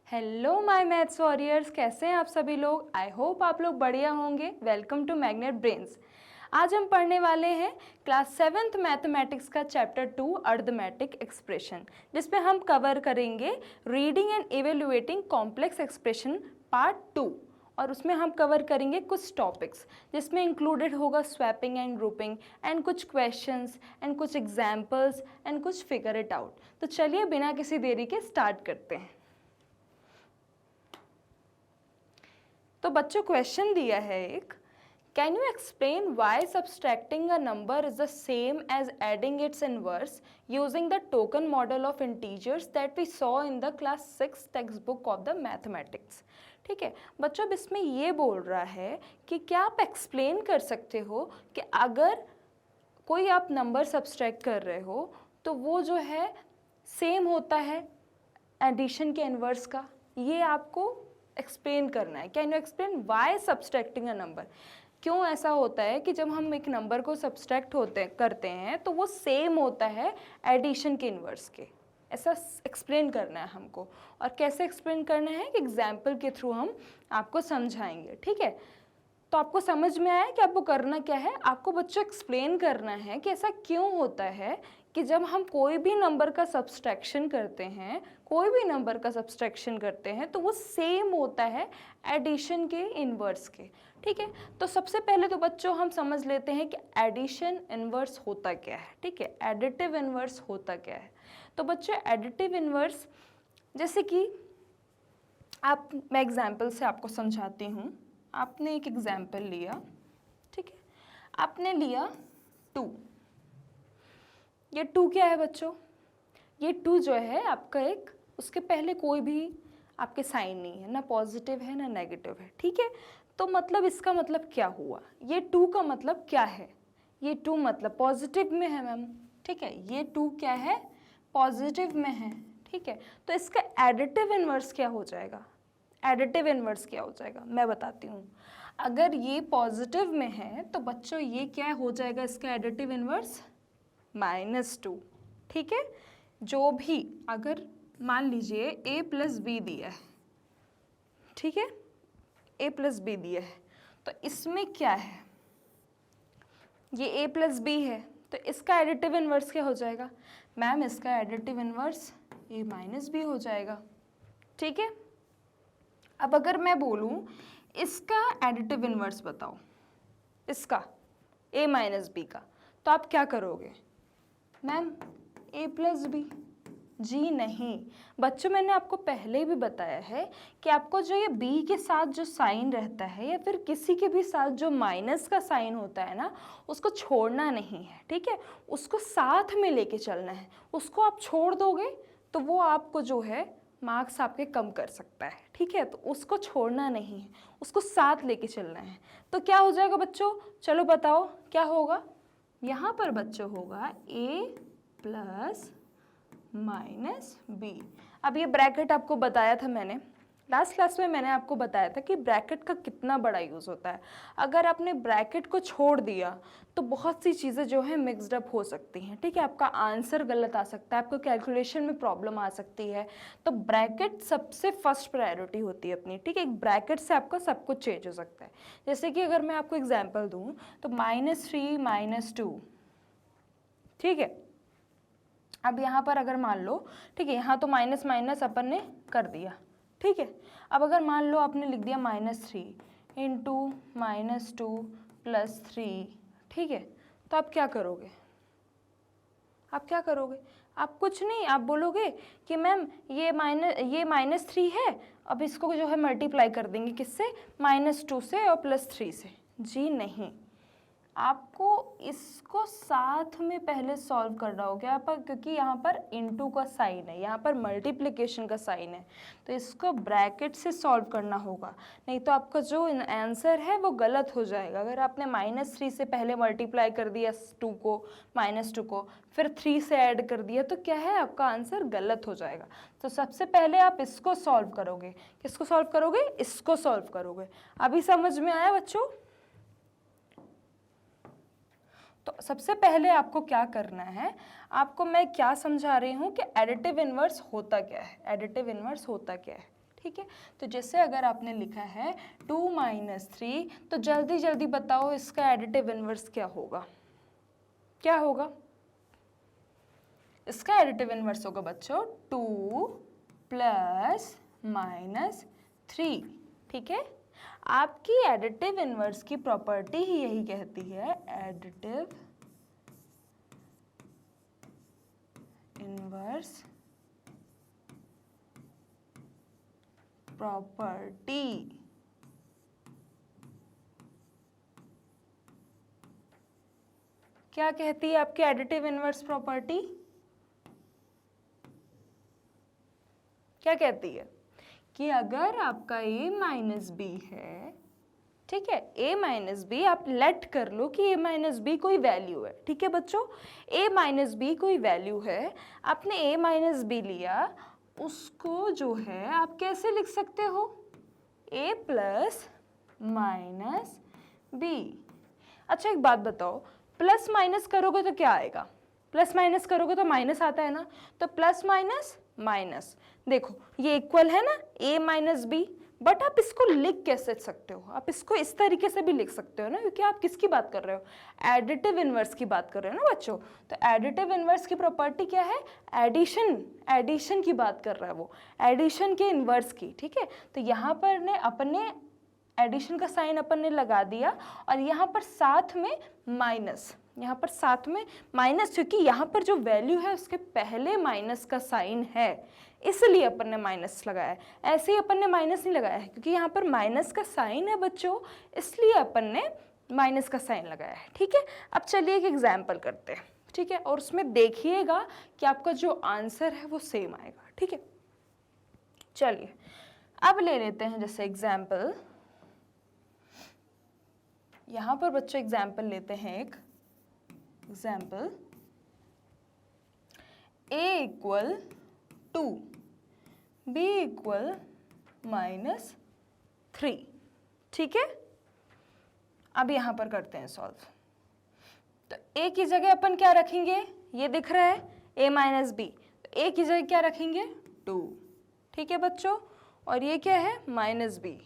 Hello my maths warriors, कैसे हैं आप सभी लोग। आई होप आप लोग बढ़िया होंगे। Welcome to Magnet Brains. आज हम पढ़ने वाले हैं क्लास 7th मैथमेटिक्स का चैप्टर 2 अर्थमेटिक एक्सप्रेशन, जिसमें हम कवर करेंगे reading and evaluating complex expression part 2। और उसमें हम कवर करेंगे कुछ टॉपिक्स, जिसमें इंक्लूडेड होगा स्वैपिंग एंड ग्रुपिंग एंड कुछ क्वेश्चंस एंड कुछ एग्जाम्पल्स एंड कुछ फिगर इट आउट। तो चलिए बिना किसी देरी के स्टार्ट करते हैं। तो बच्चों क्वेश्चन दिया है एक, can you explain why subtracting a number is the same as adding its inverse using the token model of integers that we saw in the class 6 text book of the mathematics. ठीक है बच्चों, अब इसमें ये बोल रहा है कि क्या आप एक्सप्लेन कर सकते हो कि अगर कोई आप नंबर सब्सट्रैक्ट कर रहे हो तो वो जो है सेम होता है एडिशन के इनवर्स का। ये आपको एक्सप्लेन करना है। Can you explain why subtracting a number, क्यों ऐसा होता है कि जब हम एक नंबर को सब्सट्रैक्ट करते हैं तो वो सेम होता है एडिशन के इनवर्स के। ऐसा एक्सप्लेन करना है हमको, और कैसे एक्सप्लेन करना है कि एग्जाम्पल के थ्रू हम आपको समझाएंगे। ठीक है, तो आपको समझ में आया कि आपको करना क्या है। आपको बच्चों एक्सप्लेन करना है कि ऐसा क्यों होता है कि जब हम कोई भी नंबर का सब्सट्रैक्शन करते हैं, कोई भी नंबर का सब्सट्रैक्शन करते हैं तो वो सेम होता है एडिशन के इनवर्स के। ठीक है, तो सबसे पहले तो बच्चों हम समझ लेते हैं कि एडिशन इनवर्स होता क्या है। ठीक है, एडिटिव इनवर्स होता क्या है। तो बच्चों एडिटिव इनवर्स, जैसे कि मैं एग्जाम्पल से आपको समझाती हूँ। आपने एक एग्जाम्पल लिया, ठीक है, आपने लिया 2। ये 2 क्या है बच्चों, ये 2 जो है आपका एक, उसके पहले कोई भी आपके साइन नहीं है, ना पॉजिटिव है ना नेगेटिव है। ठीक है, तो मतलब इसका मतलब क्या हुआ, ये 2 का मतलब क्या है, ये 2 मतलब पॉजिटिव में है मैम। ठीक है, ये 2 क्या है, पॉजिटिव में है। ठीक है, तो इसका एडिटिव इनवर्स क्या हो जाएगा, एडिटिव इनवर्स क्या हो जाएगा मैं बताती हूँ। अगर ये पॉजिटिव में है तो बच्चों ये क्या हो जाएगा, इसका एडिटिव इनवर्स -2। ठीक है, जो भी अगर मान लीजिए a + b दिया है, ठीक है, a + b दिया है, तो इसमें क्या है, ये a + b है, तो इसका एडिटिव इनवर्स क्या हो जाएगा मैम, इसका एडिटिव इनवर्स a - b हो जाएगा। ठीक है, अब अगर मैं बोलूँ इसका एडिटिव इनवर्स बताओ, इसका a - b का, तो आप क्या करोगे मैम, a + b। जी नहीं बच्चों, मैंने आपको पहले भी बताया है कि आपको जो ये b के साथ जो साइन रहता है या फिर किसी के भी साथ जो माइनस का साइन होता है ना, उसको छोड़ना नहीं है। ठीक है, उसको साथ में लेके चलना है। उसको आप छोड़ दोगे तो वो आपको जो है मार्क्स आपके कम कर सकता है। ठीक है, तो उसको छोड़ना नहीं है, उसको साथ लेके चलना है। तो क्या हो जाएगा बच्चों, चलो बताओ क्या होगा। यहाँ पर बच्चों होगा a + -b। अब ये ब्रैकेट आपको बताया था मैंने लास्ट क्लास में, मैंने आपको बताया था कि ब्रैकेट का कितना बड़ा यूज़ होता है। अगर आपने ब्रैकेट को छोड़ दिया तो बहुत सी चीज़ें जो है मिक्सड अप हो सकती हैं। ठीक है, आपका आंसर गलत आ सकता है, आपको कैलकुलेशन में प्रॉब्लम आ सकती है। तो ब्रैकेट सबसे फर्स्ट प्रायोरिटी होती है अपनी। ठीक है, एक ब्रैकेट से आपका सब कुछ चेंज हो सकता है। जैसे कि अगर मैं आपको एग्जाम्पल दूँ तो -3 - 2, ठीक है, अब यहाँ पर अगर मान लो, ठीक है, यहाँ तो माइनस माइनस अपन ने कर दिया। ठीक है, अब अगर मान लो आपने लिख दिया -3 × -2 + 3। ठीक है, तो आप क्या करोगे, आप क्या करोगे, आप कुछ नहीं, आप बोलोगे कि मैम ये -3 है, अब इसको जो है मल्टीप्लाई कर देंगे किससे, -2 से और +3 से। जी नहीं, आपको इसको साथ में पहले सॉल्व करना होगा यहाँ पर, क्योंकि यहाँ पर इनटू का साइन है, यहाँ पर मल्टीप्लिकेशन का साइन है, तो इसको ब्रैकेट से सॉल्व करना होगा। नहीं तो आपका जो आंसर है वो गलत हो जाएगा। अगर आपने -3 से पहले मल्टीप्लाई कर दिया -2 को, फिर 3 से ऐड कर दिया, तो क्या है आपका आंसर गलत हो जाएगा। तो सबसे पहले आप इसको सॉल्व करोगे। किसको सॉल्व करोगे, इसको सॉल्व करोगे। अभी समझ में आया बच्चों। तो सबसे पहले आपको क्या करना है, आपको मैं क्या समझा रही हूँ कि एडिटिव इनवर्स होता क्या है, एडिटिव इनवर्स होता क्या है। ठीक है। तो जैसे अगर आपने लिखा है 2 - 3, तो जल्दी जल्दी बताओ इसका एडिटिव इनवर्स क्या होगा, क्या होगा? इसका एडिटिव इनवर्स होगा बच्चों 2 + -3, ठीक है। आपकी एडिटिव इनवर्स की प्रॉपर्टी ही यही कहती है, एडिटिव इनवर्स प्रॉपर्टी। क्या कहती है आपकी एडिटिव इनवर्स प्रॉपर्टी? क्या कहती है कि अगर आपका a - b है, ठीक है, a - b आप लेट कर लो कि a - b कोई वैल्यू है, ठीक है बच्चों, a - b कोई वैल्यू है, आपने a - b लिया, उसको जो है आप कैसे लिख सकते हो, a + -b। अच्छा एक बात बताओ, प्लस माइनस करोगे तो क्या आएगा? प्लस माइनस करोगे तो माइनस आता है ना, तो प्लस माइनस माइनस, देखो ये इक्वल है ना a - b, बट आप इसको लिख कैसे सकते हो? आप इसको इस तरीके से भी लिख सकते हो ना, क्योंकि आप किसकी बात कर रहे हो, एडिटिव इनवर्स की बात कर रहे हो ना बच्चों। तो एडिटिव इनवर्स की प्रॉपर्टी क्या है, एडिशन, एडिशन की बात कर रहा है वो, एडिशन के इनवर्स की, ठीक है। तो यहाँ पर ने अपने एडिशन का साइन अपन ने लगा दिया, और यहाँ पर साथ में माइनस, यहाँ पर साथ में माइनस, क्योंकि यहाँ पर जो वैल्यू है उसके पहले माइनस का साइन है, इसलिए अपन ने माइनस लगाया है। ऐसे ही अपन ने माइनस नहीं लगाया है, क्योंकि यहाँ पर माइनस का साइन है बच्चों, इसलिए अपन ने माइनस का साइन लगाया है, ठीक है। अब चलिए एक एग्जाम्पल करते हैं, ठीक है, और उसमें देखिएगा कि आपका जो आंसर है वो सेम आएगा, ठीक है। चलिए अब ले लेते हैं जैसे एग्जाम्पल, यहाँ पर बच्चों एग्जाम्पल लेते हैं एक एग्जाम्पल, a = 2, b = -3, ठीक है। अब यहाँ पर करते हैं सॉल्व। तो a की जगह अपन क्या रखेंगे, ये दिख रहा है a - b, तो a की जगह क्या रखेंगे 2, ठीक है बच्चों, और ये क्या है -b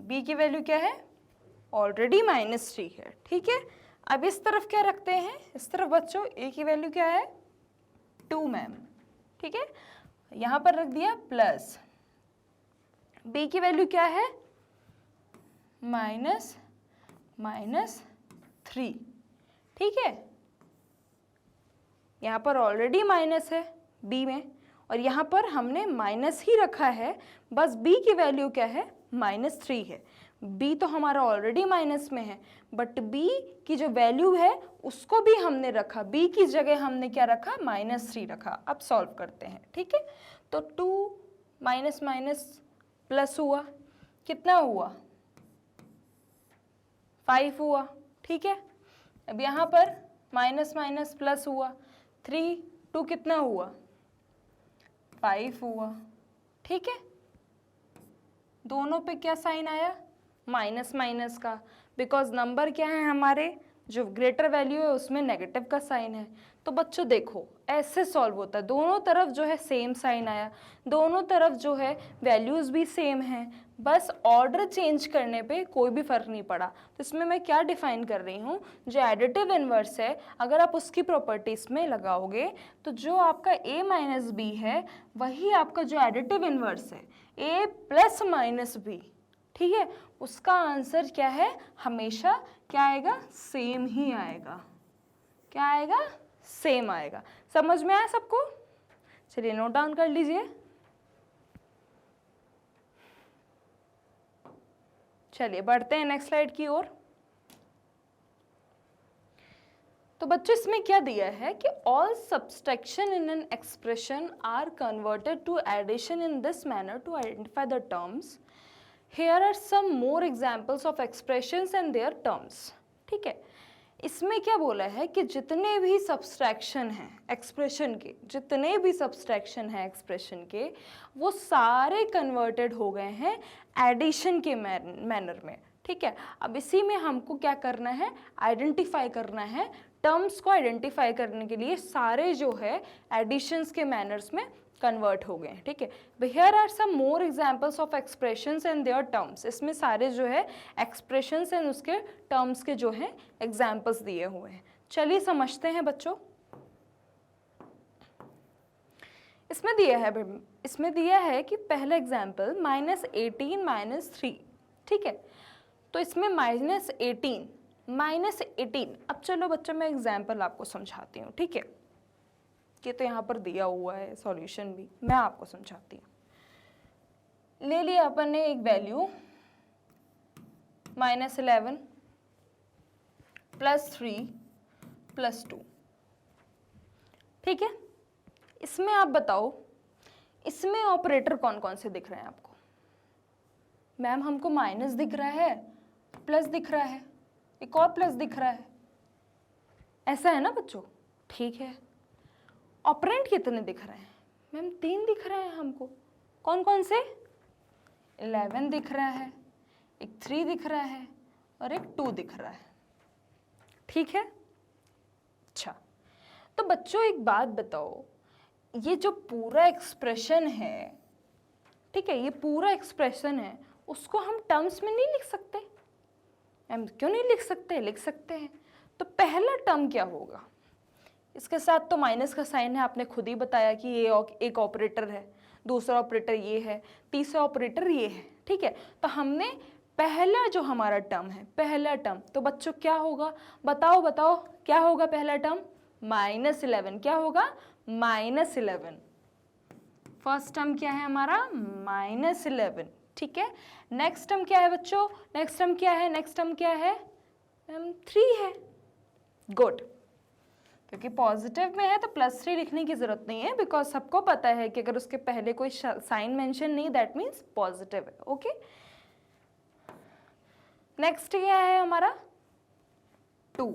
b की वैल्यू क्या है, ऑलरेडी -3 है, ठीक है। अब इस तरफ क्या रखते हैं, इस तरफ बच्चों a की वैल्यू क्या है 2 मैम, ठीक है, यहाँ पर रख दिया प्लस, b की वैल्यू क्या है -3, ठीक है। यहाँ पर ऑलरेडी माइनस है b में, और यहाँ पर हमने माइनस ही रखा है, बस b की वैल्यू क्या है -3 है, b तो हमारा ऑलरेडी माइनस में है, बट b की जो वैल्यू है उसको भी हमने रखा, b की जगह हमने क्या रखा -3 रखा। अब सॉल्व करते हैं, ठीक है। तो 2 माइनस माइनस प्लस हुआ, कितना हुआ 5 हुआ, ठीक है। अब यहाँ पर माइनस माइनस प्लस हुआ 3, 2 कितना हुआ 5 हुआ, ठीक है। दोनों पे क्या साइन आया, माइनस माइनस का, बिकॉज नंबर क्या है हमारे, जो ग्रेटर वैल्यू है उसमें नेगेटिव का साइन है। तो बच्चों देखो ऐसे सॉल्व होता है, दोनों तरफ जो है सेम साइन आया, दोनों तरफ जो है वैल्यूज़ भी सेम हैं, बस ऑर्डर चेंज करने पे कोई भी फ़र्क नहीं पड़ा। तो इसमें मैं क्या डिफाइन कर रही हूँ, जो एडिटिव इनवर्स है अगर आप उसकी प्रॉपर्टीज़ में लगाओगे तो जो आपका a - b है वही आपका जो एडिटिव इनवर्स है a + -b, ठीक है, उसका आंसर क्या है, हमेशा क्या आएगा, सेम ही आएगा। क्या आएगा, सेम आएगा। समझ में आया सबको? चलिए नोट डाउन कर लीजिए। चलिए बढ़ते हैं नेक्स्ट स्लाइड की ओर। तो बच्चों इसमें क्या दिया है कि all subtraction in an expression are converted to addition in this manner to identify the terms. Here are some more examples of expressions and their terms, ठीक है। इसमें क्या बोला है कि जितने भी सब्सट्रैक्शन हैं एक्सप्रेशन के, जितने भी सब्सट्रैक्शन हैं एक्सप्रेशन के, वो सारे कन्वर्टेड हो गए हैं एडिशन के मैनर में, ठीक है। अब इसी में हमको क्या करना है, आइडेंटिफाई करना है टर्म्स को आइडेंटिफाई करने के लिए सारे जो है एडिशंस के मैनर्स में कन्वर्ट हो गए हैं, ठीक है। Here are some more examples of expressions and their terms, इसमें सारे जो है एक्सप्रेशंस एंड उसके टर्म्स के जो है एग्जांपल्स दिए हुए हैं। चलिए समझते हैं बच्चों। इसमें दिया है कि पहला एग्जाम्पल -18 -3, ठीक है। तो इसमें -18, अब चलो बच्चों मैं एग्जाम्पल आपको समझाती हूँ, ठीक है। ये तो यहाँ पर दिया हुआ है सॉल्यूशन भी, मैं आपको समझाती हूँ। ले लिया अपन ने एक वैल्यू -11 +3 +2, ठीक है। इसमें आप बताओ, इसमें ऑपरेटर कौन कौन से दिख रहे हैं आपको? मैम हमको माइनस दिख रहा है, प्लस दिख रहा है, एक और प्लस दिख रहा है, ऐसा है ना बच्चों, ठीक है। ऑपरेंड कितने दिख रहे हैं? मैम 3 दिख रहे हैं हमको। कौन कौन से? 11 दिख रहा है, एक 3 दिख रहा है और एक 2 दिख रहा है, ठीक है। अच्छा, तो बच्चों एक बात बताओ, ये जो पूरा एक्सप्रेशन है, ठीक है, ये पूरा एक्सप्रेशन है, उसको हम टर्म्स में नहीं लिख सकते? हम क्यों नहीं लिख सकते? लिख सकते हैं। तो पहला टर्म क्या होगा? इसके साथ तो माइनस का साइन है, आपने खुद ही बताया कि ये एक ऑपरेटर है, दूसरा ऑपरेटर ये है, तीसरा ऑपरेटर ये है, ठीक है। तो हमने पहला जो हमारा टर्म है, पहला टर्म, तो बच्चों क्या होगा? बताओ बताओ क्या होगा पहला टर्म? -11। क्या होगा? -11। फर्स्ट टर्म क्या है हमारा? -11, ठीक है। नेक्स्ट टर्म क्या है बच्चों? नेक्स्ट टर्म क्या है? नेक्स्ट टर्म क्या है? 3 है। गुड, क्योंकि पॉजिटिव में है तो +3 लिखने की जरूरत नहीं है, बिकॉज सबको पता है कि अगर उसके पहले कोई साइन मेंशन नहीं, दैट मीन्स पॉजिटिव है, ओके। नेक्स्ट क्या है हमारा? 2।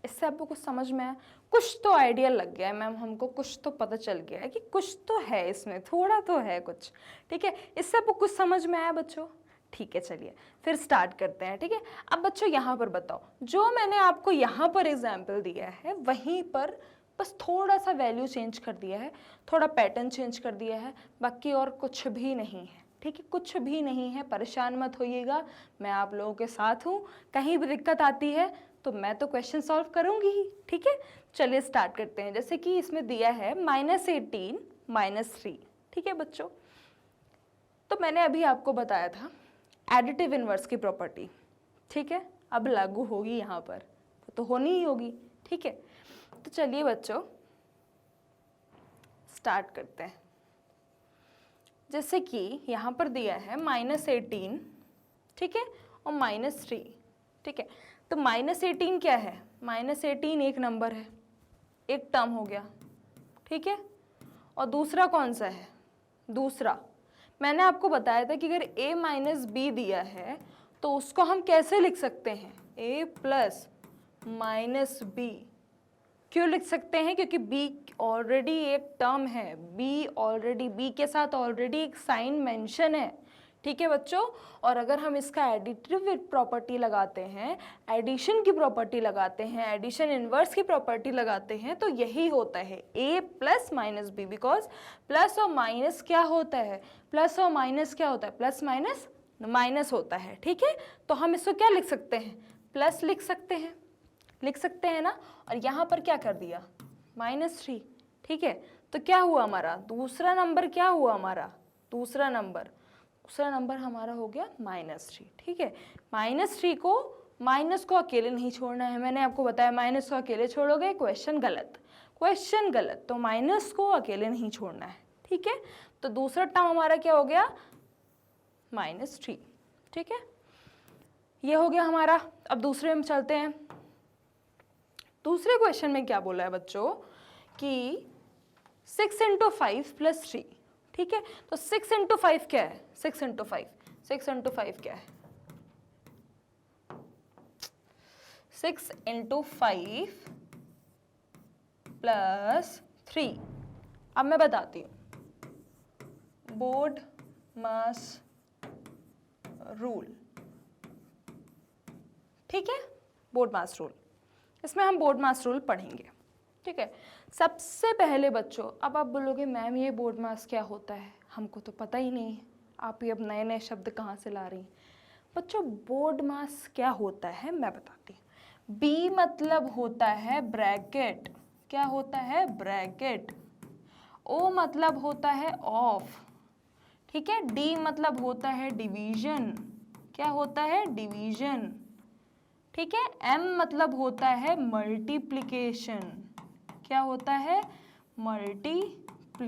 इससे आपको कुछ समझ में आया? कुछ तो आइडिया लग गया है मैम हमको, कुछ तो पता चल गया है कि कुछ तो है इसमें, थोड़ा तो है कुछ, ठीक है। इससे आपको कुछ समझ में आया बच्चों? ठीक है, चलिए फिर स्टार्ट करते हैं, ठीक है। अब बच्चों यहाँ पर बताओ, जो मैंने आपको यहाँ पर एग्जाम्पल दिया है वहीं पर बस थोड़ा सा वैल्यू चेंज कर दिया है, थोड़ा पैटर्न चेंज कर दिया है, बाकी और कुछ भी नहीं है, ठीक है। कुछ भी नहीं है, परेशान मत होइएगा, मैं आप लोगों के साथ हूँ। कहीं भी दिक्कत आती है तो मैं तो क्वेश्चन सॉल्व करूँगी ही, ठीक है। चलिए स्टार्ट करते हैं। जैसे कि इसमें दिया है -18 -3, ठीक है बच्चों। तो मैंने अभी आपको बताया था एडिटिव इनवर्स की प्रॉपर्टी, ठीक है, अब लागू होगी यहाँ पर, तो होनी ही होगी, ठीक है। तो चलिए बच्चों स्टार्ट करते हैं। जैसे कि यहाँ पर दिया है -18, ठीक है, और -3, ठीक है। तो -18 क्या है? -18 एक नंबर है, एक टर्म हो गया, ठीक है। और दूसरा कौन सा है? दूसरा मैंने आपको बताया था कि अगर a - b दिया है तो उसको हम कैसे लिख सकते हैं? a + -b। क्यों लिख सकते हैं? क्योंकि b ऑलरेडी एक टर्म है, b के साथ ऑलरेडी एक साइन मेंशन है, ठीक है बच्चों। और अगर हम इसका एडिटिव प्रॉपर्टी लगाते हैं, एडिशन की प्रॉपर्टी लगाते हैं, एडिशन इनवर्स की प्रॉपर्टी लगाते हैं, तो यही होता है a + -b, बिकॉज प्लस और माइनस क्या होता है? प्लस और माइनस क्या होता है? प्लस माइनस माइनस होता है, ठीक है। तो हम इसको क्या लिख सकते हैं? प्लस लिख सकते हैं ना। और यहाँ पर क्या कर दिया? -3, ठीक है। तो क्या हुआ हमारा दूसरा नंबर? क्या हुआ हमारा दूसरा नंबर हमारा हो गया -3, ठीक है। -3 को, माइनस को अकेले नहीं छोड़ना है, मैंने आपको बताया माइनस को अकेले छोड़ोगे क्वेश्चन गलत, तो माइनस को अकेले नहीं छोड़ना है, ठीक है। तो दूसरा टर्म हमारा क्या हो गया? -3, ठीक है, ये हो गया हमारा। अब दूसरे में चलते हैं। दूसरे क्वेश्चन में क्या बोला है बच्चों कि 6 × 5 + 3, ठीक है। तो 6 × 5 क्या है? 6 × 5 क्या है? 6 × 5 + 3। अब मैं बताती हूँ, बोर्ड मास रूल, ठीक है, बोर्ड मास रूल। इसमें हम बोर्ड मास रूल पढ़ेंगे, ठीक है। सबसे पहले बच्चों, अब आप बोलोगे मैम ये बोर्ड मास क्या होता है, हमको तो पता ही नहीं है, आप ये अब नए नए शब्द कहाँ से ला रही हैं। बच्चों बोर्ड मास क्या होता है मैं बताती हूँ। बी मतलब होता है ब्रैकेट, क्या होता है, ब्रैकेट। ओ मतलब होता है ऑफ, ठीक है। डी मतलब होता है डिवीजन, क्या होता है, डिवीजन, ठीक है। एम मतलब होता है मल्टीप्लिकेशन, क्या होता है, मल्टीप्लिकेशन।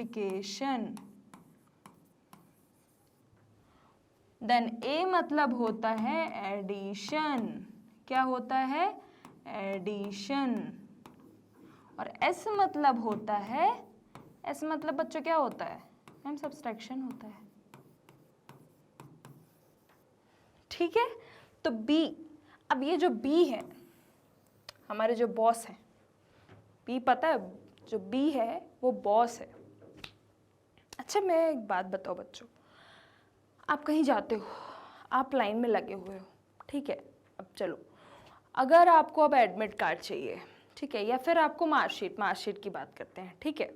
देन ए मतलब होता है एडिशन, क्या होता है, एडिशन। और एस मतलब होता है, एस मतलब बच्चों क्या होता है, मैम सब्सट्रैक्शन होता है, ठीक है। तो बी, अब ये जो बी है हमारे जो बॉस है, बी पता है जो बी है वो बॉस है। अच्छा मैं एक बात बताओ बच्चों, आप कहीं जाते हो, आप लाइन में लगे हुए हो, ठीक है। अब चलो, अगर आपको अब एडमिट कार्ड चाहिए, ठीक है, या फिर आपको मार्कशीट की बात करते हैं, ठीक है।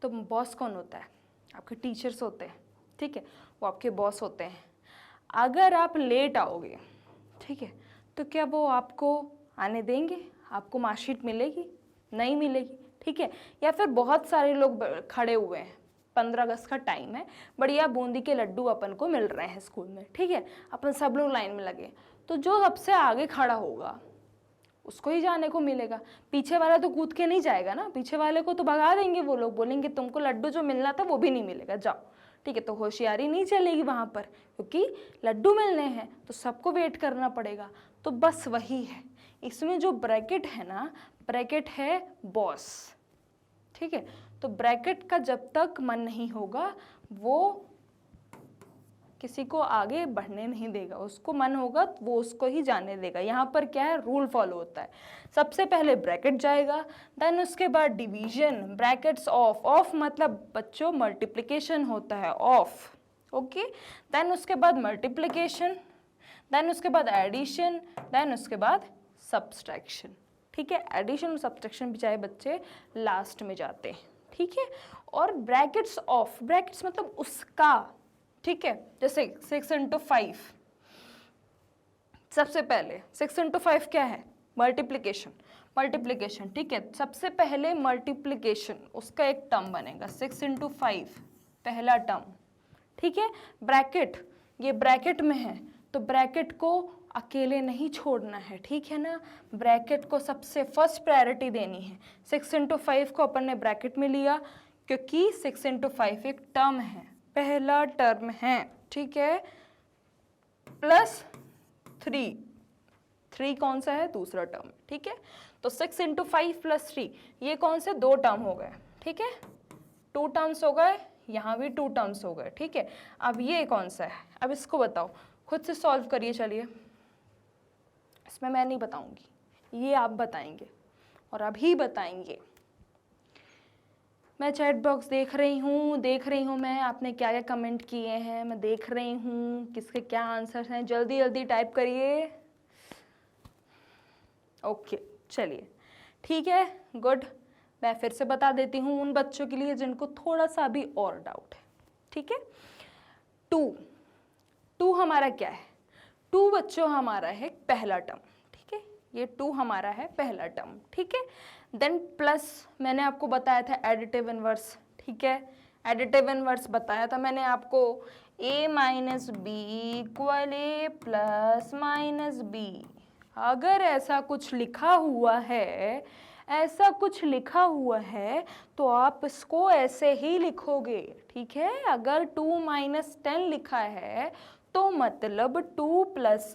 तो बॉस कौन होता है, आपके टीचर्स होते हैं, ठीक है, वो आपके बॉस होते हैं। अगर आप लेट आओगे, ठीक है, तो क्या वो आपको आने देंगे, आपको मार्कशीट मिलेगी, नहीं मिलेगी, ठीक है। या फिर बहुत सारे लोग खड़े हुए हैं, 15 अगस्त का टाइम है, बढ़िया बूंदी के लड्डू अपन को मिल रहे हैं स्कूल में, ठीक है, अपन सब लोग लाइन में लगे, तो जो सबसे आगे खड़ा होगा उसको ही जाने को मिलेगा, पीछे वाला तो कूद के नहीं जाएगा ना, पीछे वाले को तो भगा देंगे वो लोग, बोलेंगे तुमको लड्डू जो मिलना था वो भी नहीं मिलेगा, जाओ, ठीक है। तो होशियारी नहीं चलेगी वहाँ पर, क्योंकि लड्डू मिलने हैं तो सबको वेट करना पड़ेगा। तो बस वही है, इसमें जो ब्रैकेट है ना, ब्रैकेट है बॉस, ठीक है। तो ब्रैकेट का जब तक मन नहीं होगा वो किसी को आगे बढ़ने नहीं देगा, उसको मन होगा तो वो उसको ही जाने देगा। यहाँ पर क्या है, रूल फॉलो होता है, सबसे पहले ब्रैकेट जाएगा, देन उसके बाद डिवीजन, ब्रैकेट्स ऑफ, ऑफ मतलब बच्चों मल्टीप्लिकेशन होता है, ऑफ, ओके। देन उसके बाद मल्टीप्लिकेशन, देन उसके बाद एडिशन, देन उसके बाद सब्सट्रैक्शन, ठीक है। एडिशन और सब्सट्रैक्शन भी चाहे बच्चे लास्ट में जाते हैं, ठीक है। और ब्रैकेट्स ऑफ, ब्रैकेट्स मतलब उसका, ठीक है। जैसे 6 इंटू 5, सबसे पहले 6 इंटू 5 क्या है, मल्टीप्लिकेशन, मल्टीप्लिकेशन, ठीक है। सबसे पहले मल्टीप्लिकेशन, उसका एक टर्म बनेगा 6 इंटू 5, पहला टर्म, ठीक है। ब्रैकेट, ये ब्रैकेट में है तो ब्रैकेट को अकेले नहीं छोड़ना है, ठीक है ना, ब्रैकेट को सबसे फर्स्ट प्रायोरिटी देनी है। 6 इंटू 5 को अपन ने ब्रैकेट में लिया क्योंकि 6 इंटू 5 एक टर्म है, पहला टर्म है, ठीक है, प्लस 3, 3 कौन सा है, दूसरा टर्म, ठीक है। तो 6 इंटू 5 प्लस 3, ये कौन से 2 टर्म हो गए, ठीक है, 2 टर्म्स हो गए, यहाँ भी 2 टर्म्स हो गए, ठीक है। अब ये कौन सा है, अब इसको बताओ, खुद से सॉल्व करिए, चलिए, इसमें मैं नहीं बताऊंगी, ये आप बताएंगे और अभी बताएंगे। मैं चैट बॉक्स देख रही हूँ मैं, आपने क्या क्या कमेंट किए हैं, मैं देख रही हूँ किसके क्या आंसर्स हैं, जल्दी जल्दी टाइप करिए। ओके चलिए, ठीक है, गुड। मैं फिर से बता देती हूँ उन बच्चों के लिए जिनको थोड़ा सा भी और डाउट है, ठीक है। 2 हमारा क्या है, 2 बच्चों हमारा है पहला टर्म, ठीक है, ये 2 हमारा है पहला टर्म, ठीक है। देन प्लस मैंने आपको बताया था एडिटिव इनवर्स, ठीक है, एडिटिव इनवर्स बताया था मैंने आपको, a minus b equal a plus minus b. अगर ऐसा कुछ लिखा हुआ है, ऐसा कुछ लिखा हुआ है तो आप इसको ऐसे ही लिखोगे, ठीक है। अगर 2 माइनस 10 लिखा है तो मतलब 2 प्लस